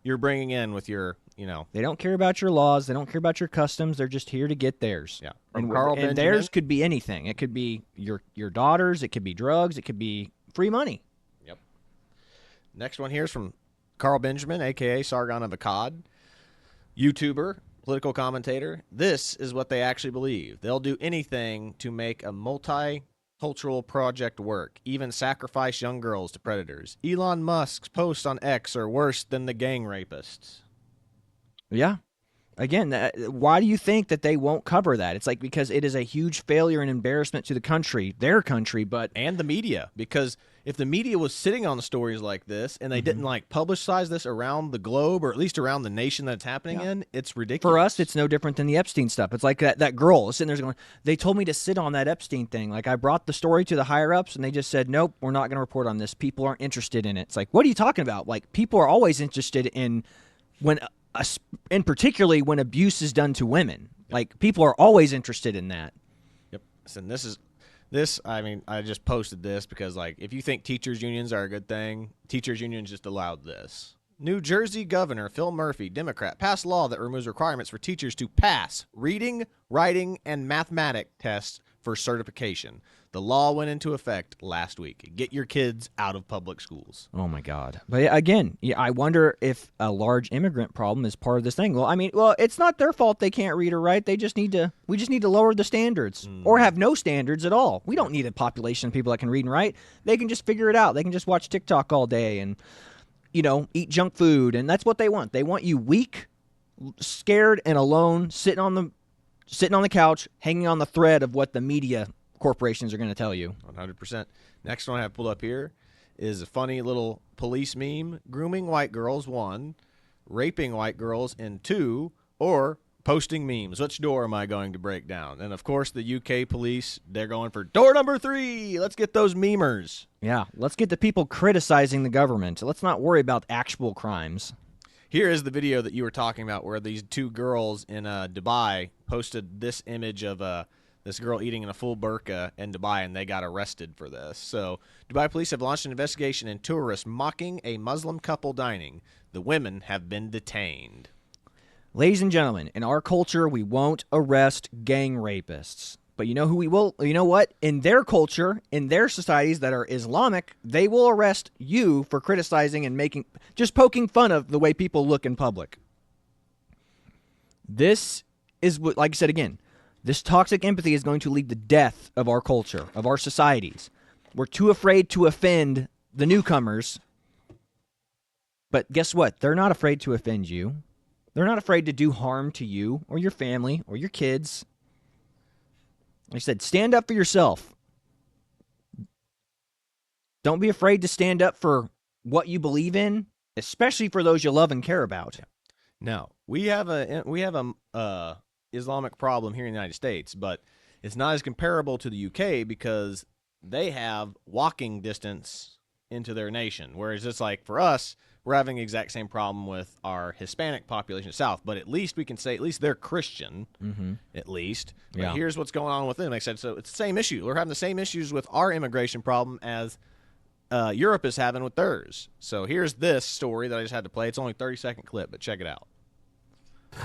you're bringing in with your, They don't care about your laws. They don't care about your customs. They're just here to get theirs. Yeah. And theirs could be anything. It could be your daughters. It could be drugs. It could be free money. Yep. Next one here is from Carl Benjamin, a.k.a. Sargon of Akkad, YouTuber, political commentator. This is what they actually believe. They'll do anything to make a multicultural project work, even sacrifice young girls to predators. Elon Musk's posts on X are worse than the gang rapists. Yeah. Again, why do you think that they won't cover that? It's like because it is a huge failure and embarrassment to the country, their country, but... And the media, because if the media was sitting on stories like this and they didn't like publicize this around the globe, or at least around the nation that it's happening in, it's ridiculous. For us, it's no different than the Epstein stuff. It's like that girl sitting there going, they told me to sit on that Epstein thing. Like, I brought the story to the higher-ups, and they just said, nope, we're not going to report on this. People aren't interested in it. It's like, what are you talking about? Like, people are always interested in and particularly when abuse is done to women. Like, people are always interested in that. Yep. And this, I mean, I just posted this because, like, if you think teachers' unions are a good thing, teachers' unions just allowed this. New Jersey Governor Phil Murphy, Democrat, passed law that removes requirements for teachers to pass reading, writing, and mathematics tests for certification. The law went into effect last week. Get your kids out of public schools. Oh, my God. But again, I wonder if a large immigrant problem is part of this thing. Well, I mean, it's not their fault they can't read or write. We just need to lower the standards or have no standards at all. We don't need a population of people that can read and write. They can just figure it out. They can just watch TikTok all day and, eat junk food. And that's what they want. They want you weak, scared, and alone, sitting on the couch, hanging on the thread of what the media corporations are going to tell you. 100%. Next one I have pulled up here is a funny little police meme. Grooming white girls, 1. Raping white girls, and 2. Or posting memes. Which door am I going to break down? And, of course, the UK police, they're going for door number 3. Let's get those memers. Yeah, let's get the people criticizing the government. Let's not worry about actual crimes. Here is the video that you were talking about where these 2 girls in Dubai posted this image of this girl eating in a full burqa in Dubai, and they got arrested for this. So Dubai police have launched an investigation into tourists mocking a Muslim couple dining. The women have been detained. Ladies and gentlemen, in our culture, we won't arrest gang rapists. But you know who we will? You know what? In their culture, in their societies that are Islamic, they will arrest you for criticizing and just poking fun of the way people look in public. This is what, like I said again, this toxic empathy is going to lead to death of our culture, of our societies. We're too afraid to offend the newcomers. But guess what? They're not afraid to offend you. They're not afraid to do harm to you or your family or your kids. Like I said, stand up for yourself. Don't be afraid to stand up for what you believe in, especially for those you love and care about. Now, we have a Islamic problem here in the United States, but it's not as comparable to the UK because they have walking distance into their nation, whereas it's like for us, we're having the exact same problem with our Hispanic population south, but at least we can say at least they're Christian, at least. But here's what's going on with them. Like I said, so it's the same issue. We're having the same issues with our immigration problem as Europe is having with theirs. So here's this story that I just had to play. It's only a 30-second clip, but check it out.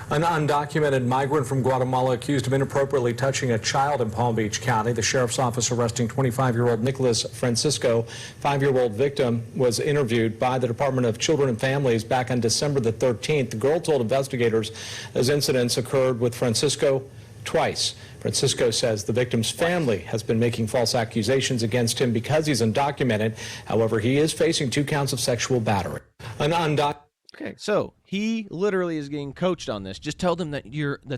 An undocumented migrant from Guatemala accused of inappropriately touching a child in Palm Beach County. The sheriff's office arresting 25-year-old Nicholas Francisco. 5-year-old victim was interviewed by the Department of Children and Families back on December the 13th. The girl told investigators those incidents occurred with Francisco twice. Francisco says the victim's family has been making false accusations against him because he's undocumented. However, he is facing 2 counts of sexual battery. Okay, so he literally is getting coached on this. Just tell them that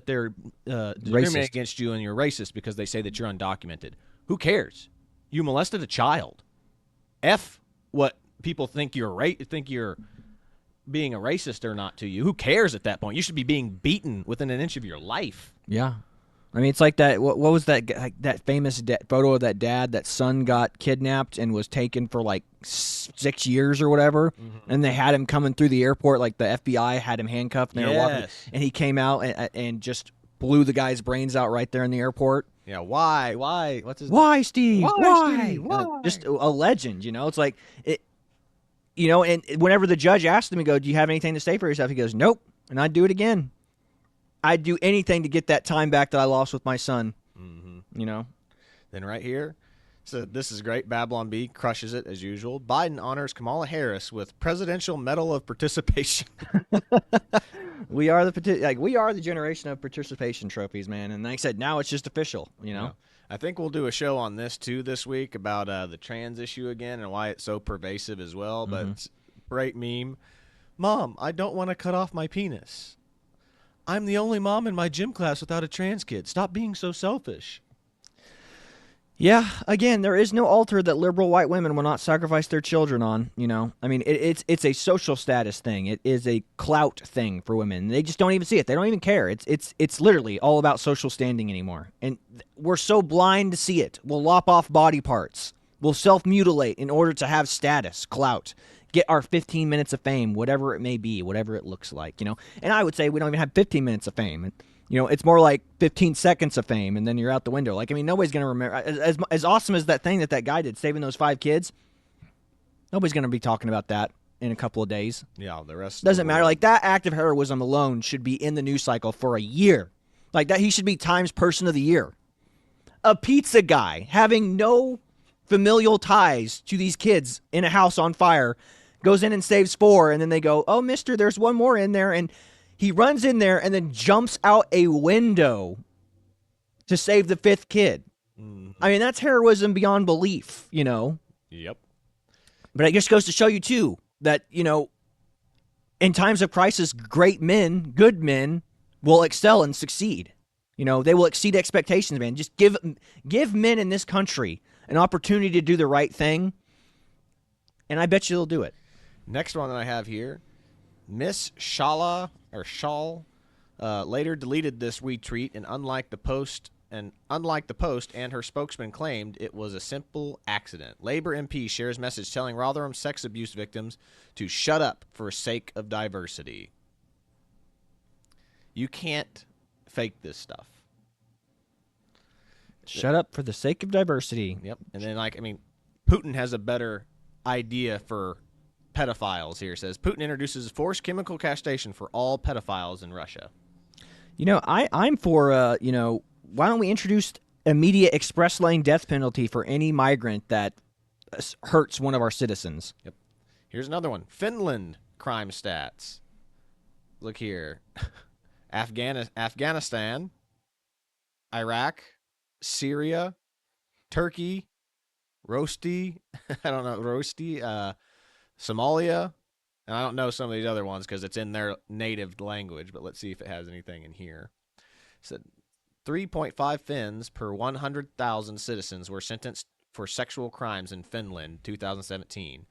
they're discriminating against you and you're racist because they say that you're undocumented. Who cares? You molested a child. F what people think you're being a racist or not to you. Who cares at that point? You should be being beaten within an inch of your life. Yeah. I mean, it's like that. What was that famous photo of that son got kidnapped and was taken for like 6 years or whatever, and they had him coming through the airport, like the FBI had him handcuffed, and they were walking, and he came out and just blew the guy's brains out right there in the airport. Yeah, why? What's his? Why, Steve? Why? Steve? Why? Just a legend, It's like it, And whenever the judge asked him, he goes, "Do you have anything to say for yourself?" He goes, "Nope," and I'd do it again. I'd do anything to get that time back that I lost with my son. Then right here, so this is great. Babylon B crushes it as usual. Biden honors Kamala Harris with Presidential Medal of Participation. We are the generation of participation trophies, man. And like I said, now it's just official. I think we'll do a show on this too this week about the trans issue again and why it's so pervasive as well. But it's a great meme. Mom, I don't want to cut off my penis. I'm the only mom in my gym class without a trans kid. Stop being so selfish. Yeah, again, there is no altar that liberal white women will not sacrifice their children on, I mean, it's a social status thing. It is a clout thing for women. They just don't even see it. They don't even care. It's literally all about social standing anymore. And we're so blind to see it. We'll lop off body parts. We'll self-mutilate in order to have status, clout, get our 15 minutes of fame, whatever it may be, whatever it looks like, And I would say we don't even have 15 minutes of fame. It's more like 15 seconds of fame, and then you're out the window. Like, I mean, nobody's going to remember. As awesome as that thing that guy did, saving those 5 kids, nobody's going to be talking about that in a couple of days. Yeah, the rest doesn't matter. Like, that act of heroism alone should be in the news cycle for a year. Like, that he should be Times Person of the Year. A pizza guy having no familial ties to these kids in a house on fire goes in and saves 4, and then they go, "Oh, mister, there's one more in there," and he runs in there and then jumps out a window to save the 5th kid. I mean, that's heroism beyond belief, Yep. But it just goes to show you, too, that, in times of crisis, great men, good men, will excel and succeed. They will exceed expectations, man. Just give men in this country an opportunity to do the right thing, and I bet you they'll do it. Next one that I have here, Miss Shala later deleted this retweet, and unlike the post and her spokesman claimed it was a simple accident. Labor MP shares message telling Rotherham sex abuse victims to shut up for sake of diversity. You can't fake this stuff. Shut up for the sake of diversity. Yep. And then, Putin has a better idea for pedophiles here. It says Putin introduces forced chemical castration for all pedophiles in Russia. I'm for, why don't we introduce immediate express lane death penalty for any migrant that hurts one of our citizens? Yep. Here's another one. Finland crime stats. Look here. Afghanistan, Iraq, Syria, Turkey, Rosti, Somalia, and I don't know some of these other ones because it's in their native language, but let's see if it has anything in here. It said 3.5 Finns per 100,000 citizens were sentenced for sexual crimes in Finland 2017.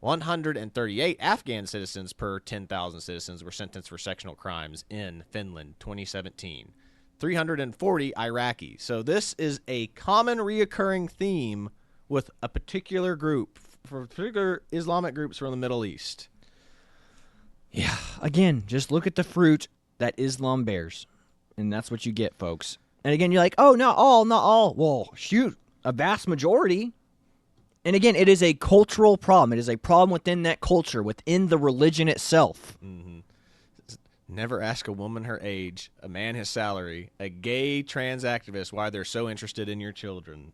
138 Afghan citizens per 10,000 citizens were sentenced for sexual crimes in Finland 2017. 340 Iraqi. So this is a common reoccurring theme with a particular group, for particular Islamic groups from the Middle East. Yeah, again, just look at the fruit that Islam bears, and that's what you get, folks. And again, you're like, oh, not all. Well, shoot, a vast majority. And again, it is a cultural problem. It is a problem within that culture, within the religion itself. Mm-hmm. Never ask a woman her age, a man his salary, a gay trans activist why they're so interested in your children.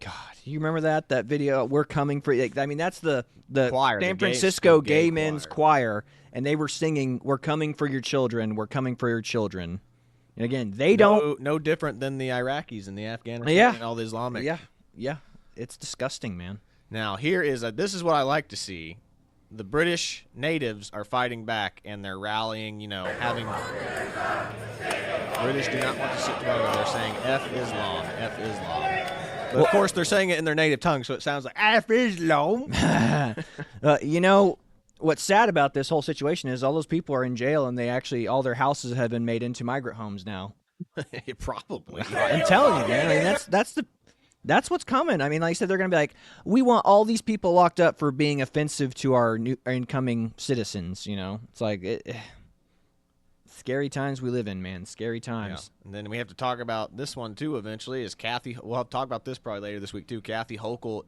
God, you remember that video? We're coming for. I mean, that's the choir, San the Francisco gay men's choir, and they were singing, "We're coming for your children. We're coming for your children." And again, they don't. No different than the Iraqis and the Afghanistan and all the Islamic. Yeah, it's disgusting, man. Now here is this is what I like to see. The British natives are fighting back, and they're rallying. Having British do not want to sit together. They're saying "F Islam, F Islam." But of course, they're saying it in their native tongue, so it sounds like "F Islam." What's sad about this whole situation is all those people are in jail, and all their houses have been made into migrant homes now. Probably. I'm telling you, man. I mean, that's what's coming. I mean, like I said, they're going to be like, we want all these people locked up for being offensive to our incoming citizens. It's like scary times we live in, man. Scary times. Yeah. And then we have to talk about this one too. Eventually, is Kathy? We'll have to talk about this probably later this week too. Kathy Hochul,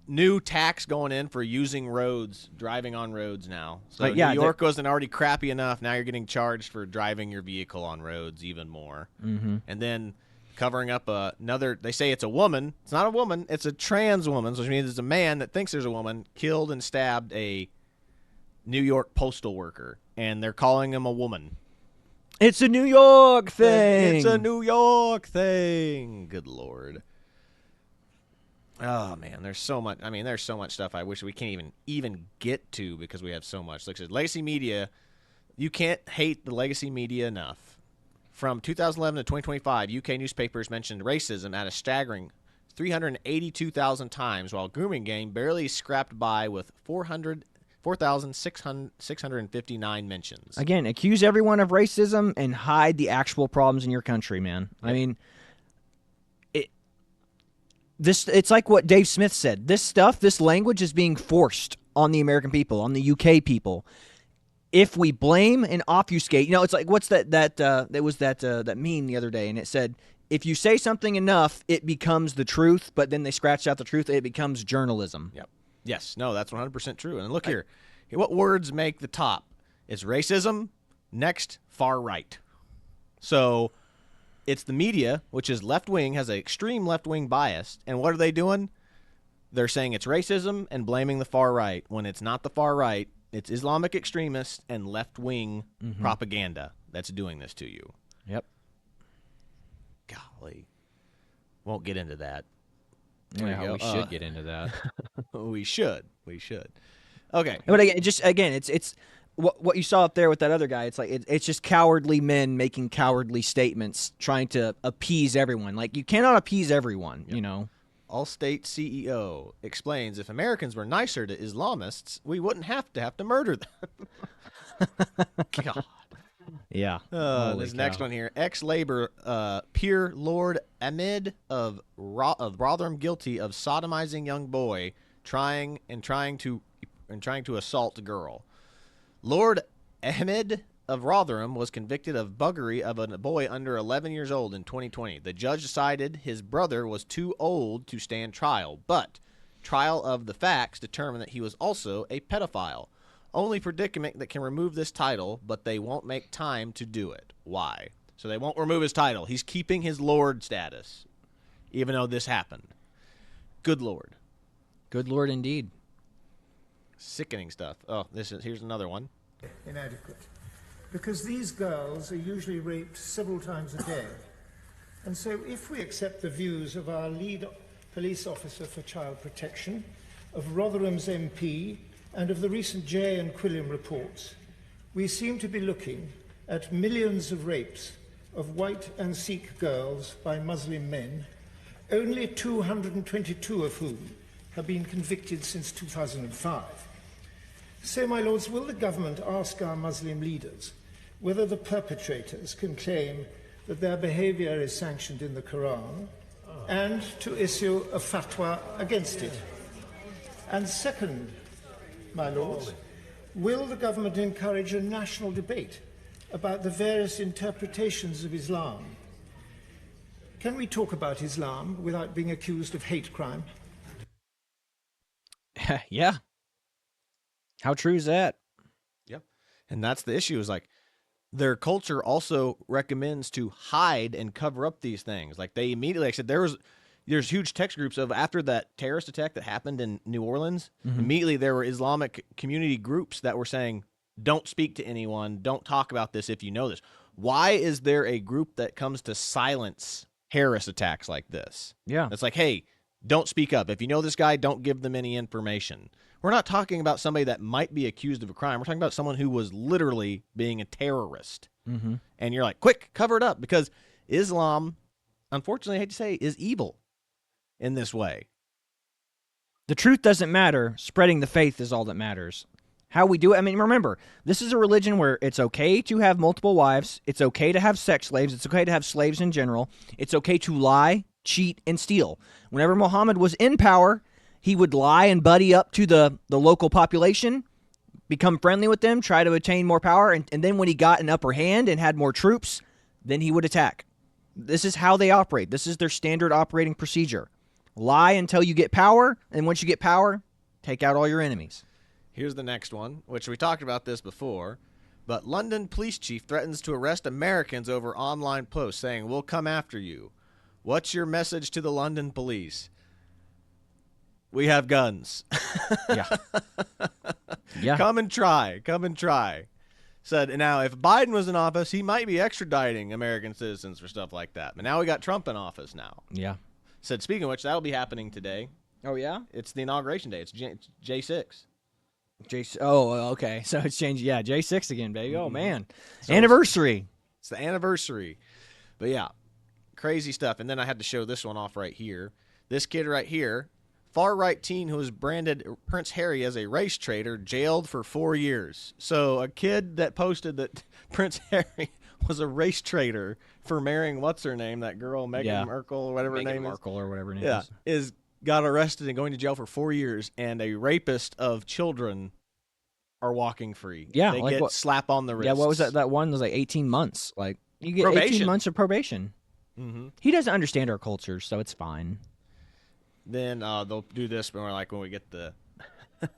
new tax going in for using roads, driving on roads now. So New York wasn't already crappy enough. Now you're getting charged for driving your vehicle on roads even more. Mm-hmm. And then covering up another, they say it's a woman. It's not a woman. It's a trans woman, which means it's a man that thinks there's a woman, killed and stabbed a New York postal worker, and they're calling him a woman. It's a New York thing. It's a New York thing. Good Lord. Oh, man, there's so much. I mean, there's so much stuff I wish we can't even get to because we have so much. Like I said, legacy media, you can't hate the legacy media enough. From 2011 to 2025, UK newspapers mentioned racism at a staggering 382,000 times, while Grooming Gang barely scrapped by with 4,659 mentions. Again, accuse everyone of racism and hide the actual problems in your country, man. Yep. I mean, it's like what Dave Smith said. This language is being forced on the American people, on the UK people. If we blame and obfuscate, it's like what's that meme the other day, and it said, if you say something enough, it becomes the truth, but then they scratched out the truth, it becomes journalism. Yep. Yes. No, that's 100% true. And look here. What words make the top? It's racism, next, far right. So it's the media, which is left-wing, has an extreme left-wing bias. And what are they doing? They're saying it's racism and blaming the far right. When it's not the far right, it's Islamic extremists and left-wing propaganda that's doing this to you. Yep. Golly. Won't get into that. Yeah, we should get into that. We should. Okay. But again, it's what you saw up there with that other guy. It's like it's just cowardly men making cowardly statements, trying to appease everyone. Like, you cannot appease everyone, Allstate CEO explains if Americans were nicer to Islamists, we wouldn't have to murder them. God. Yeah. This next one here. Ex-Labor peer Lord Ahmed of Rotherham guilty of sodomizing young boy trying to assault a girl. Lord Ahmed of Rotherham was convicted of buggery of a boy under 11 years old in 2020. The judge decided his brother was too old to stand trial, but trial of the facts determined that he was also a pedophile. Only predicament that can remove this title, but they won't make time to do it. Why? So they won't remove his title. He's keeping his Lord status, even though this happened. Good Lord. Good Lord indeed. Sickening stuff. Oh, here's another one. Inadequate. Because these girls are usually raped several times a day. And so if we accept the views of our lead police officer for child protection, of Rotherham's MP, and of the recent Jay and Quilliam reports, we seem to be looking at millions of rapes of white and Sikh girls by Muslim men, only 222 of whom have been convicted since 2005. So, my lords, will the government ask our Muslim leaders whether the perpetrators can claim that their behaviour is sanctioned in the Quran and to issue a fatwa against it? And second, my lords, will the government encourage a national debate about the various interpretations of Islam? Can we talk about Islam without being accused of hate crime? Yeah. How true is that? Yep. And that's the issue, is like their culture also recommends to hide and cover up these things. Like they immediately, like I said, there's huge text groups of after that terrorist attack that happened in New Orleans, immediately there were Islamic community groups that were saying, don't speak to anyone, don't talk about this if you know this. Why is there a group that comes to silence terrorist attacks like this? Yeah. It's like, hey, don't speak up. If you know this guy, don't give them any information. We're not talking about somebody that might be accused of a crime. We're talking about someone who was literally being a terrorist. And you're like, quick, cover it up, because Islam, unfortunately, I hate to say, is evil in this way. The truth doesn't matter. Spreading the faith is all that matters. How we do it, I mean, remember, this is a religion where it's okay to have multiple wives. It's okay to have sex slaves. It's okay to have slaves in general. It's okay to lie, cheat, and steal. Whenever Muhammad was in power, he would lie and buddy up to the local population, become friendly with them, try to attain more power, and then when he got an upper hand and had more troops, then he would attack. This is how they operate. This is their standard operating procedure. Lie until you get power, and once you get power, take out all your enemies. Here's the next one, which we talked about this before, but London police chief threatens to arrest Americans over online posts saying, we'll come after you. What's your message to the London police? We have guns. Yeah. Come and try. Said, now, if Biden was in office, he might be extraditing American citizens for stuff like that. But now we got Trump in office now. Yeah. Said, speaking of which, that'll be happening today. Oh, yeah? It's the inauguration day. It's J6. Oh, okay. So it's changed. Yeah, J6 again, baby. Oh, man. So anniversary. It's the anniversary. But yeah, crazy stuff. And then I had to show this one off right here. This kid right here, far-right teen who has branded Prince Harry as a race traitor, jailed for 4 years. So a kid that posted that Prince Harry was a race traitor for marrying what's-her-name, that girl, Meghan Markle or whatever her name Markle or whatever her name is. Yeah, got arrested and going to jail for 4 years, and a rapist of children are walking free. Yeah. They like get slap on the wrist. Yeah, what was that? That one was like 18 months. Like, you get Probation. 18 months of probation. Mm-hmm. He doesn't understand our culture, so it's fine. Then they'll do this when we get the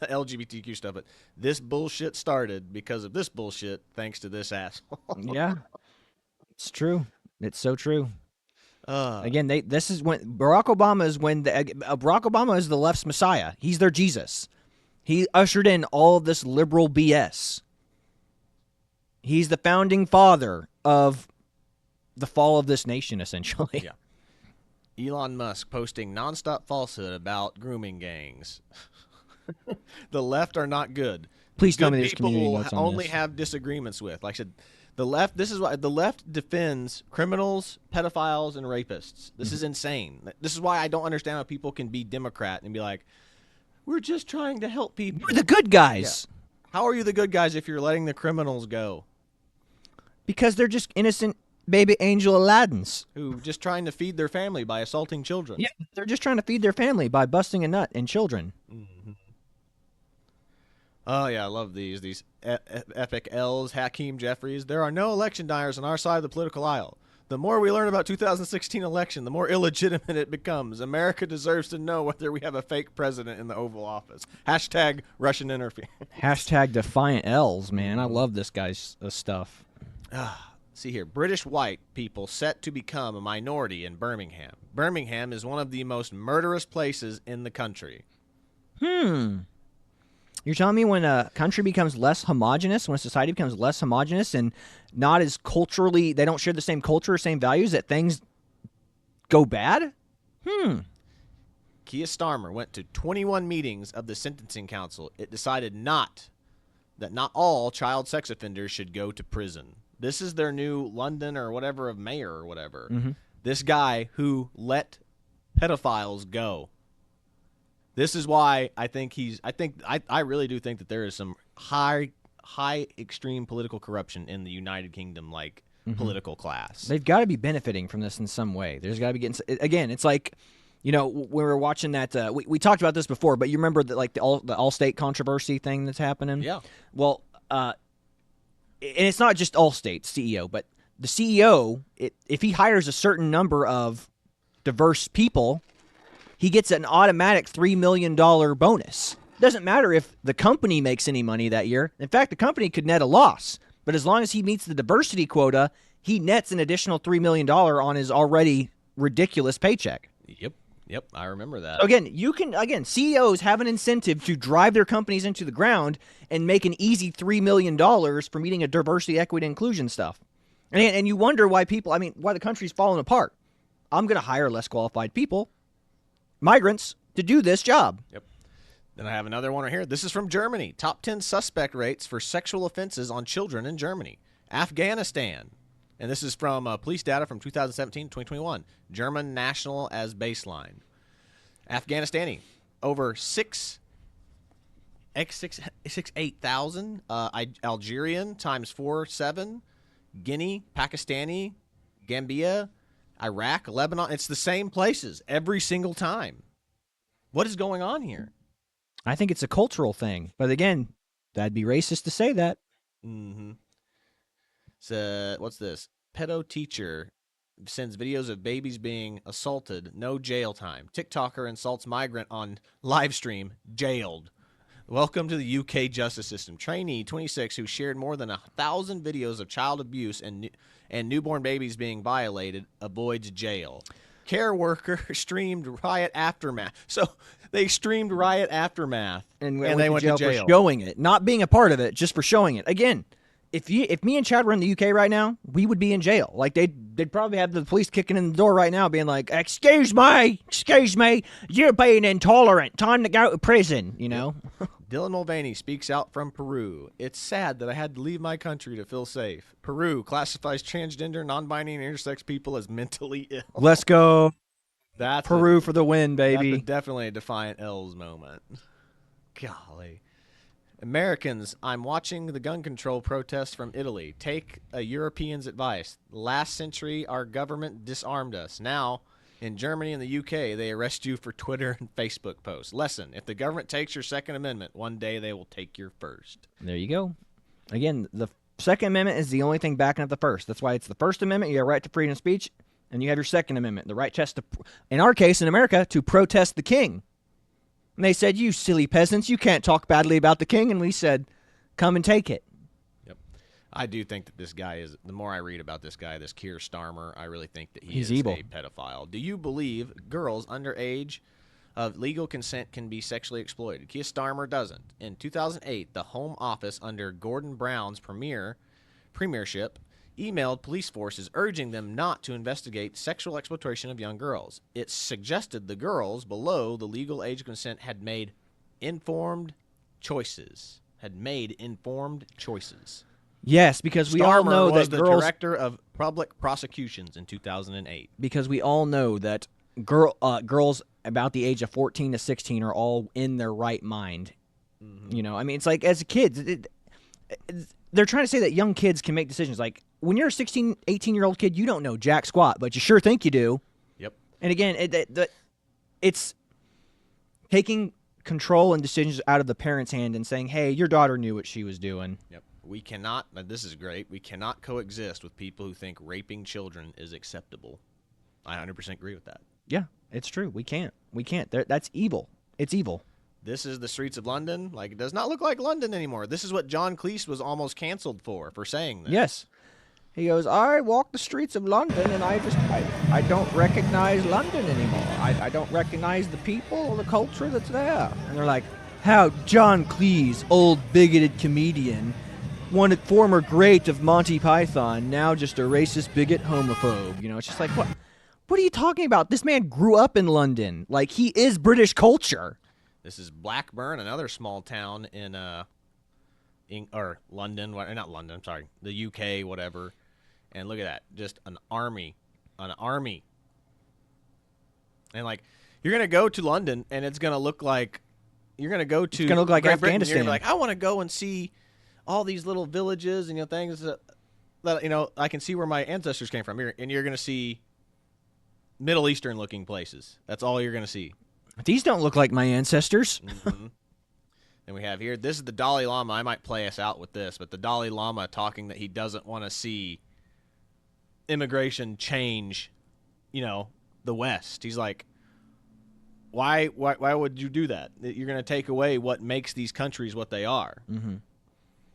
LGBTQ stuff. But this bullshit started because of this bullshit, thanks to this asshole. Yeah, it's true. It's so true. Again, this is when Barack Obama is the left's messiah. He's their Jesus. He ushered in all of this liberal BS. He's the founding father of the fall of this nation, essentially. Yeah. Elon Musk posting nonstop falsehood about grooming gangs. The left are not good. Please tell Good me there's people community will notes on only this. have disagreements with. Like I said, the left. This is why the left defends criminals, pedophiles, and rapists. This is insane. This is why I don't understand how people can be Democrat and be like, "We're just trying to help people." We're the good guys. Yeah. How are you the good guys if you're letting the criminals go? Because they're just innocent baby angel Aladdins. Who just trying to feed their family by assaulting children. Yeah, they're just trying to feed their family by busting a nut in children. Mm-hmm. Oh, yeah, I love these epic L's, Hakeem Jeffries. There are no election deniers on our side of the political aisle. The more we learn about 2016 election, the more illegitimate it becomes. America deserves to know whether we have a fake president in the Oval Office. Hashtag Russian interference. Hashtag defiant L's, man. I love this guy's stuff. See here, British white people set to become a minority in Birmingham. Birmingham is one of the most murderous places in the country. You're telling me when a country becomes less homogenous, when a society becomes less homogenous and not as culturally, they don't share the same culture or same values, that things go bad? Keir Starmer went to 21 meetings of the Sentencing Council. It decided that not all child sex offenders should go to prison. This is their new London or whatever of mayor or whatever. Mm-hmm. This guy who let pedophiles go. This is why I really do think that there is some high extreme political corruption in the United Kingdom, like political class. They've got to be benefiting from this in some way. There's got to be getting, again, it's like, you know, when we were watching that, we talked about this before, but you remember that, like the Allstate controversy thing that's happening? Yeah. Well, and it's not just Allstate CEO, but the CEO, if he hires a certain number of diverse people, he gets an automatic $3 million bonus. Doesn't matter if the company makes any money that year. In fact, the company could net a loss. But as long as he meets the diversity quota, he nets an additional $3 million on his already ridiculous paycheck. Yep, I remember that. So again, CEOs have an incentive to drive their companies into the ground and make an easy $3 million for meeting a diversity, equity, inclusion stuff. And you wonder why why the country's falling apart. I'm going to hire less qualified people, migrants, to do this job. Yep. Then I have another one right here. This is from Germany. Top 10 suspect rates for sexual offenses on children in Germany. Afghanistan. And this is from police data from 2017 to 2021. German national as baseline. Afghanistani, over 8,000. Algerian times 4.7. Guinea, Pakistani, Gambia, Iraq, Lebanon. It's the same places every single time. What is going on here? I think it's a cultural thing. But again, that'd be racist to say that. Mm-hmm. So, what's this? Pedo teacher sends videos of babies being assaulted. No jail time. TikToker insults migrant on live stream. Jailed. Welcome to the UK justice system. Trainee, 26, who shared more than 1,000 videos of child abuse and newborn babies being violated, avoids jail. Care worker streamed riot aftermath. So they streamed riot aftermath, and they went to jail for showing it, not being a part of it, just for showing it. Again, if me and Chad were in the UK right now, we would be in jail. Like they'd probably have the police kicking in the door right now, being like, "Excuse me, you're being intolerant. Time to go to prison." You know. Dylan Mulvaney speaks out from Peru. It's sad that I had to leave my country to feel safe. Peru classifies transgender, non-binary, and intersex people as mentally ill. Let's go. That's Peru for the win, baby. That's definitely a Defiant L's moment. Golly. Americans, I'm watching the gun control protests from Italy. Take a European's advice. Last century, our government disarmed us. Now, in Germany and the UK, they arrest you for Twitter and Facebook posts. Lesson, if the government takes your Second Amendment, one day they will take your first. There you go. Again, the Second Amendment is the only thing backing up the First. That's why it's the First Amendment. You have a right to freedom of speech, and you have your Second Amendment, the right to, in our case, in America, to protest the king. And they said, you silly peasants, you can't talk badly about the king. And we said, come and take it. Yep. I do think that this guy is, the more I read about this guy, this Keir Starmer, I really think that He's is evil. a pedophile. Do you believe girls under age of legal consent can be sexually exploited? Keir Starmer doesn't. In 2008, the Home Office under Gordon Brown's premiership emailed police forces urging them not to investigate sexual exploitation of young girls. It suggested the girls below the legal age of consent had made informed choices. Yes, because we all Starmer know was that the girls... director of public prosecutions in 2008. Because we all know that girls about the age of 14 to 16 are all in their right mind. Mm-hmm. You know, I mean, it's like as kids, they're trying to say that young kids can make decisions. Like when you're a 16, 18-year-old kid, you don't know jack squat, but you sure think you do. Yep. And again, it's taking control and decisions out of the parent's hand and saying, hey, your daughter knew what she was doing. Yep. We cannot, this is great, we cannot coexist with people who think raping children is acceptable. I 100% agree with that. Yeah, it's true. We can't. That's evil. It's evil. This is the streets of London. Like, it does not look like London anymore. This is what John Cleese was almost canceled for saying this. Yes. He goes, I walk the streets of London and I don't recognize London anymore. I don't recognize the people or the culture that's there. And they're like, how John Cleese, old bigoted comedian, one former great of Monty Python, now just a racist, bigot, homophobe. You know, it's just like, what are you talking about? This man grew up in London. Like, he is British culture. This is Blackburn, another small town in London, not London, I'm sorry, the UK, whatever. And look at that, just an army. And like, you're going to go to London and it's going to look like, you're going to go to it's going to look like Great Britain, Afghanistan. You're gonna be like, I want to go and see all these little villages and, you know, things that, you know, I can see where my ancestors came from. And you're going to see Middle Eastern looking places. That's all you're going to see. These don't look like my ancestors. Mm-hmm. And we have here, this is the Dalai Lama. I might play us out with this, but the Dalai Lama talking that he doesn't want to see immigration change, you know, the West. He's like, why would you do that? You're going to take away what makes these countries what they are. Mm-hmm.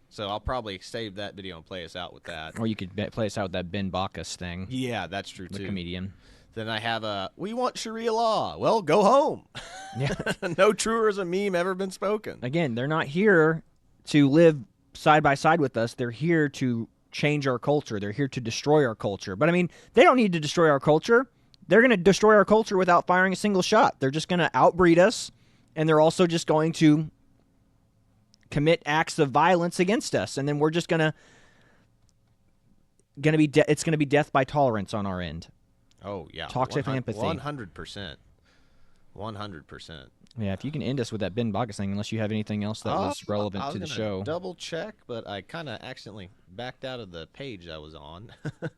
So I'll probably save that video and play us out with that. Or you could play us out with that Ben Bacchus thing. Yeah, that's true, the too. Comedian. Then I have we want Sharia law. Well, go home. Yeah. No truer has a meme ever been spoken. Again, they're not here to live side by side with us. They're here to change our culture. They're here to destroy our culture. But I mean, they don't need to destroy our culture. They're going to destroy our culture without firing a single shot. They're just going to outbreed us, and they're also just going to commit acts of violence against us, and then we're just it's going to be death by tolerance on our end. Oh, yeah. Toxic empathy. 100%. 100%. Yeah, if you can end us with that Ben Bacchus thing, unless you have anything else that was relevant to the show. Double check, but I kind of accidentally backed out of the page I was on. Let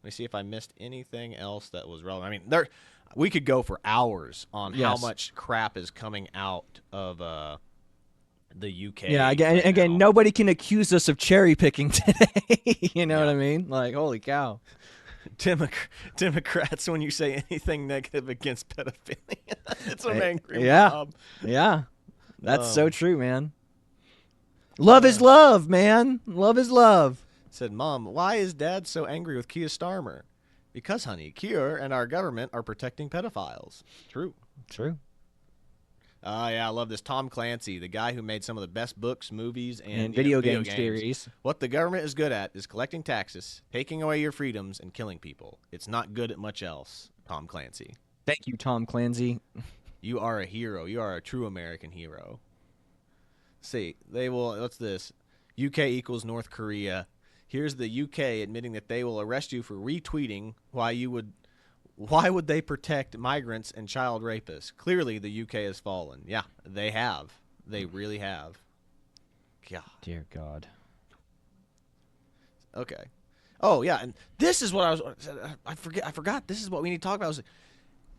me see if I missed anything else that was relevant. I mean, we could go for hours on how much crap is coming out of the UK. Yeah, again, nobody can accuse us of cherry picking today. You know what I mean? Like, holy cow. Democrats, when you say anything negative against pedophilia, it's an angry yeah. mob. Yeah, that's so true, man. Love is love, man. Love is love. Said, Mom, why is Dad so angry with Keir Starmer? Because, honey, Keir and our government are protecting pedophiles. True. Yeah, I love this. Tom Clancy, the guy who made some of the best books, movies, and video game series. What the government is good at is collecting taxes, taking away your freedoms, and killing people. It's not good at much else, Tom Clancy. Thank you, Tom Clancy. You are a hero. You are a true American hero. See, they will. What's this? UK equals North Korea. Here's the UK admitting that they will arrest you for retweeting why would they protect migrants and child rapists? Clearly, the UK has fallen. Yeah, they have. They really have. God. Dear God. Okay. Oh, yeah, and this is what I forgot. This is what we need to talk about.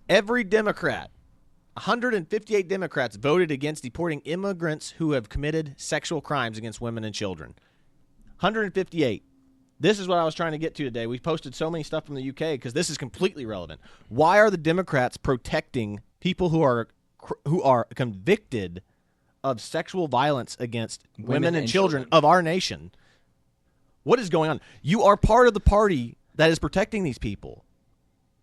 Every Democrat, 158 Democrats voted against deporting immigrants who have committed sexual crimes against women and children. 158. This is what I was trying to get to today. We posted so many stuff from the UK because this is completely relevant. Why are the Democrats protecting people who are convicted of sexual violence against women and children of our nation? What is going on? You are part of the party that is protecting these people.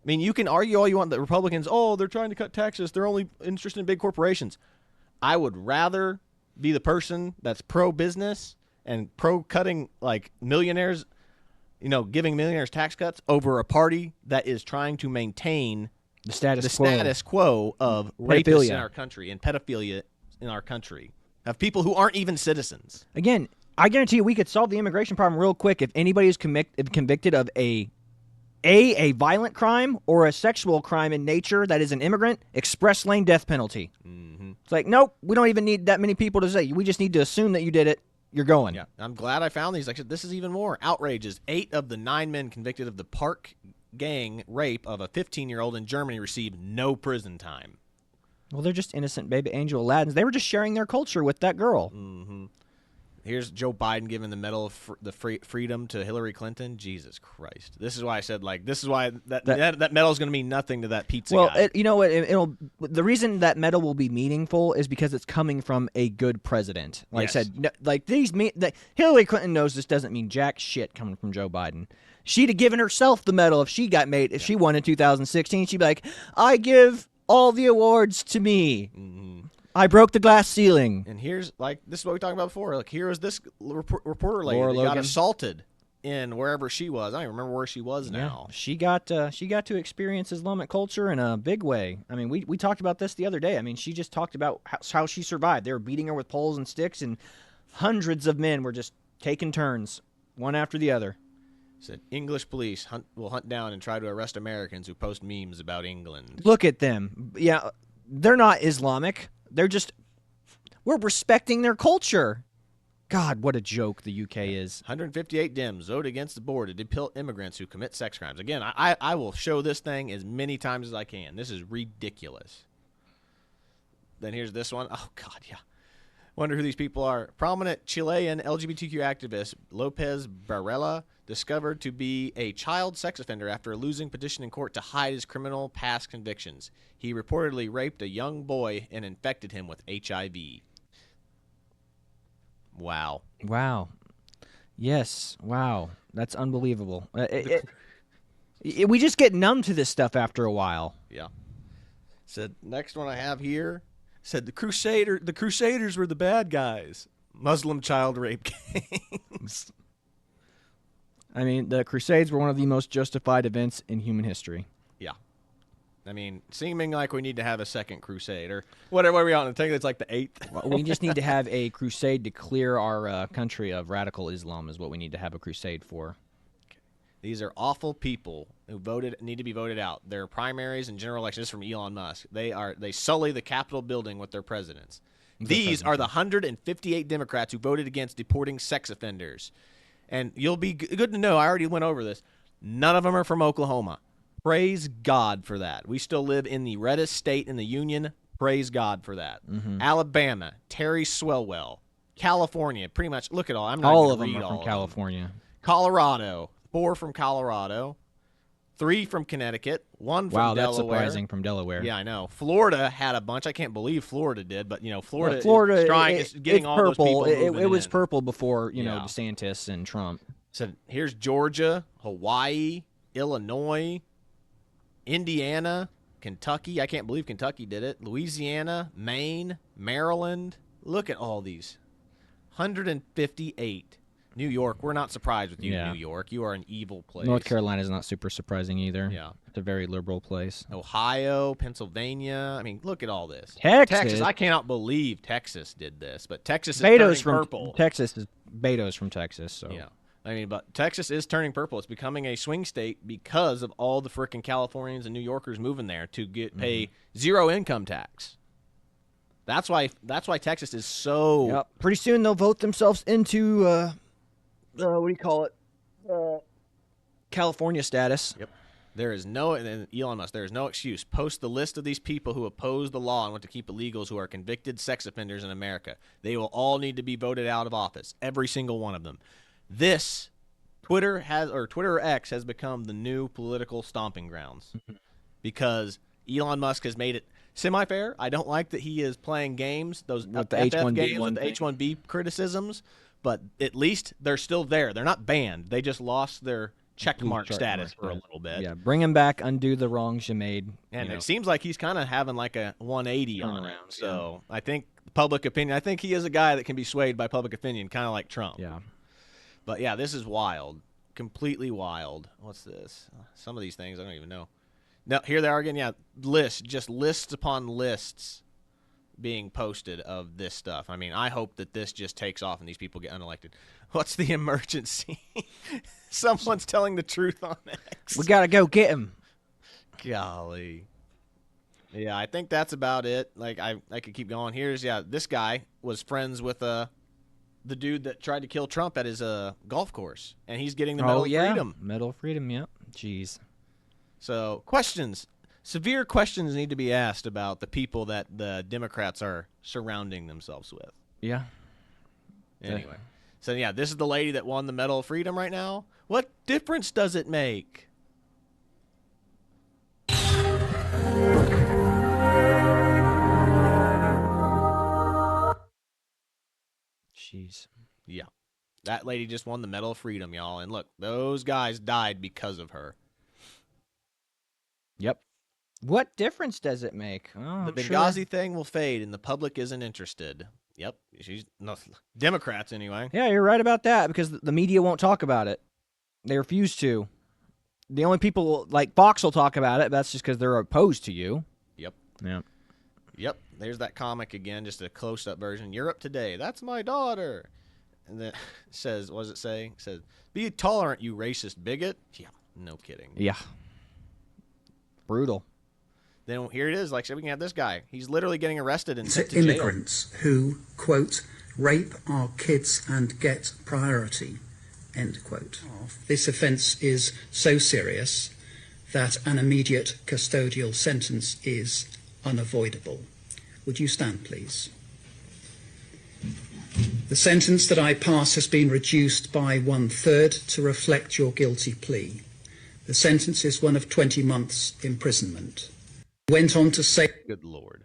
I mean, you can argue all you want that Republicans, they're trying to cut taxes. They're only interested in big corporations. I would rather be the person that's pro-business and pro-cutting, like, millionaires, giving millionaires tax cuts over a party that is trying to maintain the status quo of rapists in our country and pedophilia in our country, of people who aren't even citizens. Again, I guarantee you we could solve the immigration problem real quick if anybody is convicted of a violent crime or a sexual crime in nature that is an immigrant, express lane death penalty. Mm-hmm. It's like, nope, we don't even need that many people to say. We just need to assume that you did it. You're going. Yeah, I'm glad I found these. This is even more outrageous. 8 of the 9 men convicted of the Park gang rape of a 15-year-old in Germany received no prison time. Well, they're just innocent baby angel Aladdins. They were just sharing their culture with that girl. Mm-hmm. Here's Joe Biden giving the Medal of Freedom to Hillary Clinton. Jesus Christ. This is why I said, this is why that medal is going to mean nothing to that pizza guy. You know what? The reason that medal will be meaningful is because it's coming from a good president. Like yes. I said, Hillary Clinton knows this doesn't mean jack shit coming from Joe Biden. She'd have given herself the medal if she got made. If she won in 2016, she'd be like, I give all the awards to me. Mm-hmm. I broke the glass ceiling. And here's, this is what we talked about before. Here was this reporter lady that got assaulted in wherever she was. I don't even remember where she was now. She got to experience Islamic culture in a big way. I mean, we talked about this the other day. I mean, she just talked about how she survived. They were beating her with poles and sticks, and hundreds of men were just taking turns, one after the other. Said English police will hunt down and try to arrest Americans who post memes about England. Look at them. Yeah, they're not Islamic. We're respecting their culture. God, what a joke the UK is. 158 Dems vote against the board to deport immigrants who commit sex crimes. Again, I will show this thing as many times as I can. This is ridiculous. Then here's this one. Oh, God, yeah. Wonder who these people are. Prominent Chilean LGBTQ activist Lopez Varela discovered to be a child sex offender after a losing petition in court to hide his criminal past convictions. He reportedly raped a young boy and infected him with HIV. Wow. Wow. Yes. Wow. That's unbelievable. We just get numb to this stuff after a while. Yeah. Said next one I have here said the Crusaders were the bad guys. Muslim child rape gangs. I mean, the Crusades were one of the most justified events in human history. Yeah. I mean, seeming like we need to have a second crusade or whatever. What are we on? I think it's like the 8th. Well, we just need to have a crusade to clear our country of radical Islam is what we need to have a crusade for. Okay. These are awful people who need to be voted out. Their primaries and general elections from Elon Musk. They sully the Capitol building with their presidents. These are the 158 Democrats who voted against deporting sex offenders. And you'll be good to know, I already went over this, none of them are from Oklahoma. Praise God for that. We still live in the reddest state in the union. Praise God for that. Mm-hmm. Alabama, Terry Swalwell. California, pretty much, look at all. I'm not all of them them are from California. Colorado, 4 from Colorado. 3 from Connecticut, 1 from Delaware. Wow, that's surprising from Delaware. Yeah, I know. Florida had a bunch. I can't believe Florida did, but, Florida is getting all purple. those people It was purple before, DeSantis and Trump. So here's Georgia, Hawaii, Illinois, Indiana, Kentucky. I can't believe Kentucky did it. Louisiana, Maine, Maryland. Look at all these. 158. New York, we're not surprised with you, Yeah. New York. You are an evil place. North Carolina is not super surprising either. Yeah. It's a very liberal place. Ohio, Pennsylvania. I mean, look at all this. Texas. I cannot believe Texas did this, but Texas is Beto's turning from purple. Texas. Beto's from Texas, so. Yeah. I mean, but Texas is turning purple. It's becoming a swing state because of all the frickin' Californians and New Yorkers moving there to pay zero income tax. That's why Texas is so. Yep. Pretty soon they'll vote themselves into what do you call it? California status. Yep. There is no, and Elon Musk, there is no excuse. Post the list of these people who oppose the law and want to keep illegals who are convicted sex offenders in America. They will all need to be voted out of office. Every single one of them. This Twitter or X has become the new political stomping grounds because Elon Musk has made it semi-fair. I don't like that he is playing games, those With the FF H-1B games one with the thing. H-1B criticisms, but at least they're still there. They're not banned. They just lost their checkmark status for a little bit. Yeah, bring him back, undo the wrongs you made. And you know. it seems like he's kind of having like a 180 on him. So I think public opinion, I think he is a guy that can be swayed by public opinion, kind of like Trump. Yeah. But yeah, this is wild. Completely wild. What's this? Some of these things I don't even know. No, here they are again. Yeah, just lists upon lists being posted of this stuff. I mean, I hope that this just takes off and these people get unelected. What's the emergency? Someone's telling the truth on X. We got to go get him. Golly. Yeah, I think that's about it. Like, I could keep going. This guy was friends with the dude that tried to kill Trump at his golf course, and he's getting the Medal of Freedom. Medal of Freedom, yep. Jeez. So, severe questions need to be asked about the people that the Democrats are surrounding themselves with. Yeah. Anyway. So, yeah, this is the lady that won the Medal of Freedom right now. What difference does it make? Jeez. Yeah. That lady just won the Medal of Freedom, y'all. And look, those guys died because of her. Yep. What difference does it make? Oh, The Benghazi thing will fade, and the public isn't interested. Yep. Democrats, anyway. Yeah, you're right about that because the media won't talk about it. They refuse to. The only people like Fox will talk about it. But that's just because they're opposed to you. Yep. Yeah. Yep. There's that comic again, just a close-up version. Europe Today. That's my daughter. And then says, what does it say? It says, be tolerant, you racist bigot. Yeah, no kidding. Yeah. Brutal. Then here it is. Like I said, we can have this guy. He's literally getting arrested and To sent to jail. immigrants who, quote, rape our kids and get priority, end quote. This offence is so serious that an immediate custodial sentence is unavoidable. Would you stand, please? The sentence that I pass has been reduced by 1/3 to reflect your guilty plea. The sentence is one of 20 months imprisonment. Went on to say... Good Lord.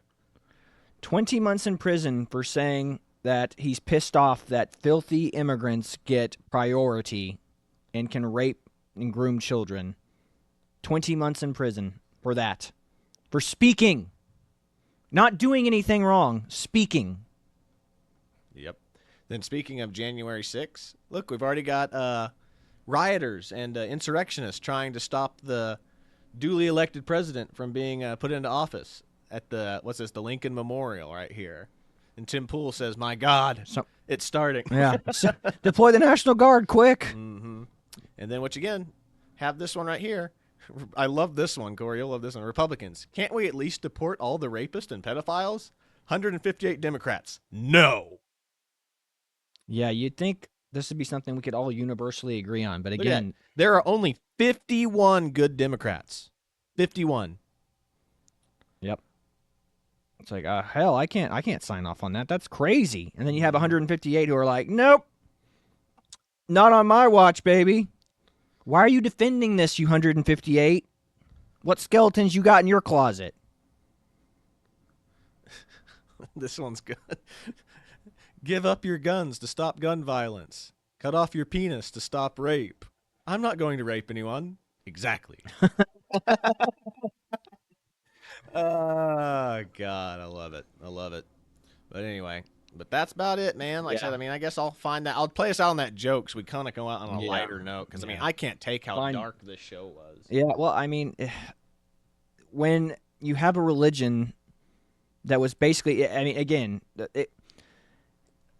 20 months in prison for saying that he's pissed off that filthy immigrants get priority and can rape and groom children. 20 months in prison for that. For speaking. Not doing anything wrong. Speaking. Yep. Then speaking of January 6th, look, we've already got rioters and insurrectionists trying to stop the duly elected president from being put into office at the Lincoln Memorial right here. And Tim Pool says, my God, it's starting. Yeah. Deploy the National Guard, quick. Mm-hmm. And then, have this one right here. I love this one, Corey. You'll love this one. Republicans, can't we at least deport all the rapists and pedophiles? 158 Democrats. No. Yeah, you'd think this would be something we could all universally agree on. But Look at again, that. There are only 51 good Democrats. 51. Yep. It's like, hell, I can't sign off on that. That's crazy. And then you have 158 who are like, nope, not on my watch, baby. Why are you defending this, you 158? What skeletons you got in your closet? This one's good. Give up your guns to stop gun violence. Cut off your penis to stop rape. I'm not going to rape anyone. Exactly. Oh, God, I love it. I love it. But anyway, But that's about it, man. Like I said, I mean, I guess I'll play us out on that joke so we kind of go out on a lighter note. Because, I mean, I can't take how dark this show was. Yeah, well, I mean, when you have a religion that was basically, I mean, again,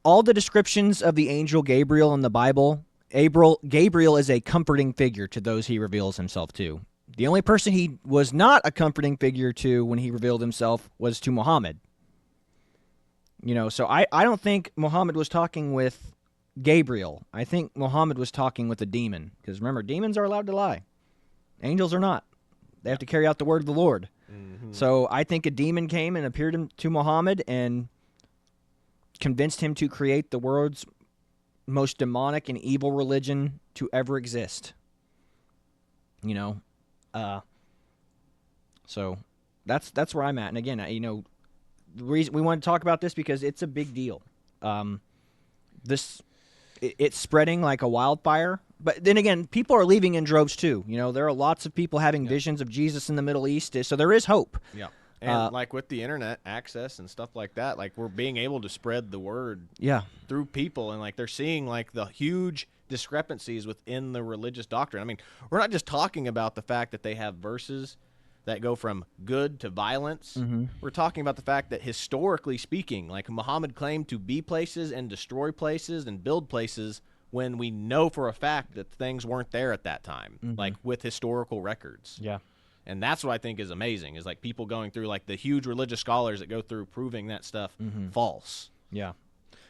all the descriptions of the angel Gabriel in the Bible, Gabriel is a comforting figure to those he reveals himself to. The only person he was not a comforting figure to when he revealed himself was to Muhammad. You know, so I don't think Muhammad was talking with Gabriel. I think Muhammad was talking with a demon. Because remember, demons are allowed to lie. Angels are not. They have to carry out the word of the Lord. Mm-hmm. So I think a demon came and appeared to Muhammad and convinced him to create the world's most demonic and evil religion to ever exist. You know, so that's where I'm at. And again, you know, the reason we want to talk about this because it's a big deal. It's spreading like a wildfire. But then again, people are leaving in droves too. You know, there are lots of people having visions of Jesus in the Middle East, so there is hope. Yeah. And like with the internet access and stuff like that, like we're being able to spread the word through people, and like they're seeing like the huge discrepancies within the religious doctrine. I mean, we're not just talking about the fact that they have verses that go from good to violence. Mm-hmm. We're talking about the fact that historically speaking, like Muhammad claimed to be places and destroy places and build places when we know for a fact that things weren't there at that time, like with historical records. Yeah. And that's what I think is amazing, is like people going through, like the huge religious scholars that go through proving that stuff false. Yeah.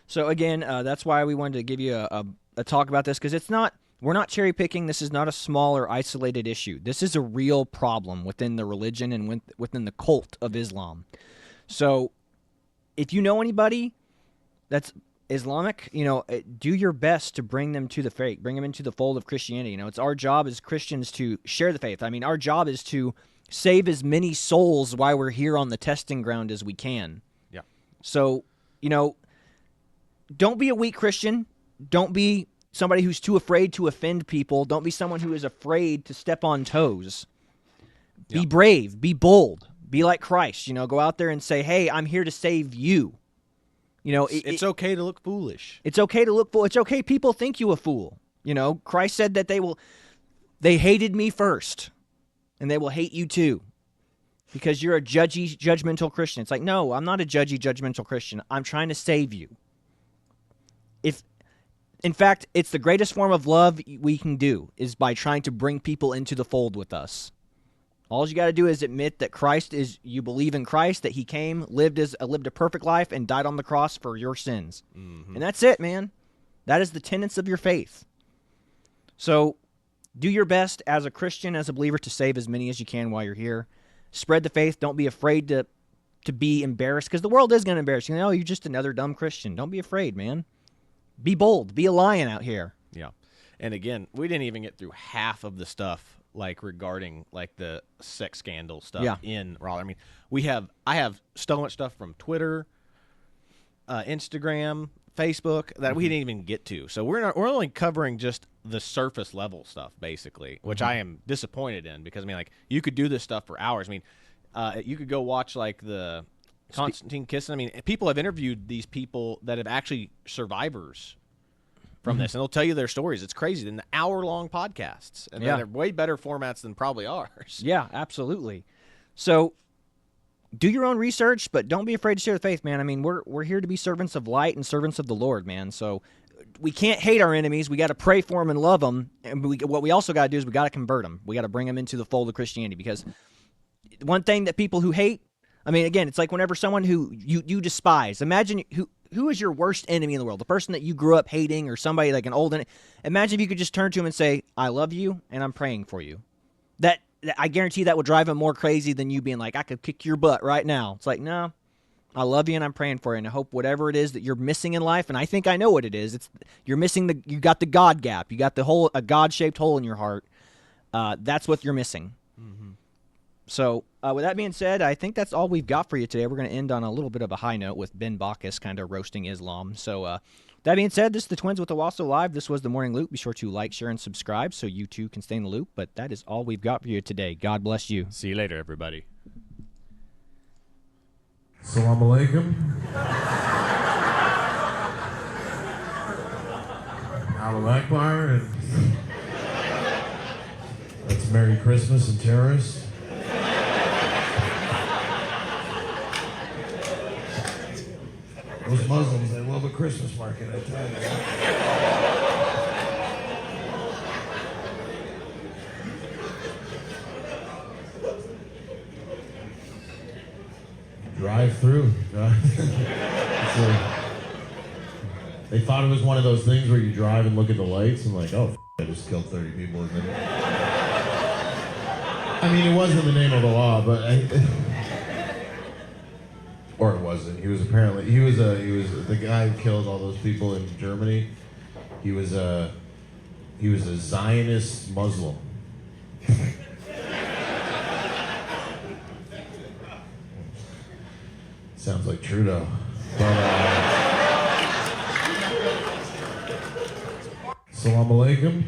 So again, that's why we wanted to give you a talk about this, because we're not cherry picking. This is not a small or isolated issue. This is a real problem within the religion and within the cult of Islam. So if you know anybody that's Islamic, you know, do your best to bring them to the faith, bring them into the fold of Christianity. You know, it's our job as Christians to share the faith. I mean, our job is to save as many souls while we're here on the testing ground as we can. Yeah. So, you know, don't be a weak Christian. Don't be somebody who's too afraid to offend people. Don't be someone who is afraid to step on toes. Be brave. Be bold. Be like Christ. You know, go out there and say, hey, I'm here to save you. You know, it's okay to look foolish. It's okay to look foolish. It's okay people think you a fool. You know, Christ said that they hated me first, and they will hate you too, because you're a judgmental Christian. It's like, no, I'm not a judgmental Christian. I'm trying to save you. In fact, it's the greatest form of love we can do is by trying to bring people into the fold with us. All you got to do is admit that you believe in Christ, that he came, lived a perfect life, and died on the cross for your sins. Mm-hmm. And that's it, man. That is the tenets of your faith. So do your best as a Christian, as a believer, to save as many as you can while you're here. Spread the faith. Don't be afraid to be embarrassed, because the world is going to embarrass you. You know, you're just another dumb Christian. Don't be afraid, man. Be bold. Be a lion out here. Yeah. And again, we didn't even get through half of the stuff like regarding like the sex scandal stuff in Raleigh. I mean, I have stolen stuff from Twitter, Instagram, Facebook that we didn't even get to. So we're only covering just the surface level stuff basically, which I am disappointed in, because I mean, like, you could do this stuff for hours. I mean, you could go watch like the Constantine Kissin. I mean, people have interviewed these people that have actually survivors from this, and they'll tell you their stories. It's crazy. In the hour-long podcasts, and they're way better formats than probably ours. Yeah, absolutely. So do your own research, but don't be afraid to share the faith, man. I mean, we're here to be servants of light and servants of the Lord, man. So we can't hate our enemies. We got to pray for them and love them. And what we also got to do is we got to convert them. We got to bring them into the fold of Christianity, because one thing that people who hate, I mean, again, it's like whenever someone who you despise, imagine who is your worst enemy in the world, the person that you grew up hating, or somebody like an old enemy. Imagine if you could just turn to him and say, I love you and I'm praying for you. That I guarantee that would drive him more crazy than you being like, I could kick your butt right now. It's like, no, I love you and I'm praying for you, and I hope whatever it is that you're missing in life, and I think I know what it is. You got the God gap. You got a God-shaped hole in your heart. That's what you're missing. Mm-hmm. So with that being said, I think that's all we've got for you today. We're going to end on a little bit of a high note with Ben Bacchus kind of roasting Islam. So that being said, this is the Twins with Owasso Live. This was the Morning Loop. Be sure to like, share, and subscribe so you too can stay in the loop. But that is all we've got for you today. God bless you. See you later, everybody. Assalamu alaikum. Allah Akbar, and that's Merry Christmas and terrorists. Those Muslims, they love a Christmas market, I tell you. Drive through. They thought it was one of those things where you drive and look at the lights and like, oh, I just killed 30 people in there. I mean, it wasn't the name of the law, but or it wasn't. He was the guy who killed all those people in Germany. He was a Zionist Muslim. Sounds like Trudeau. But, Assalamu alaikum.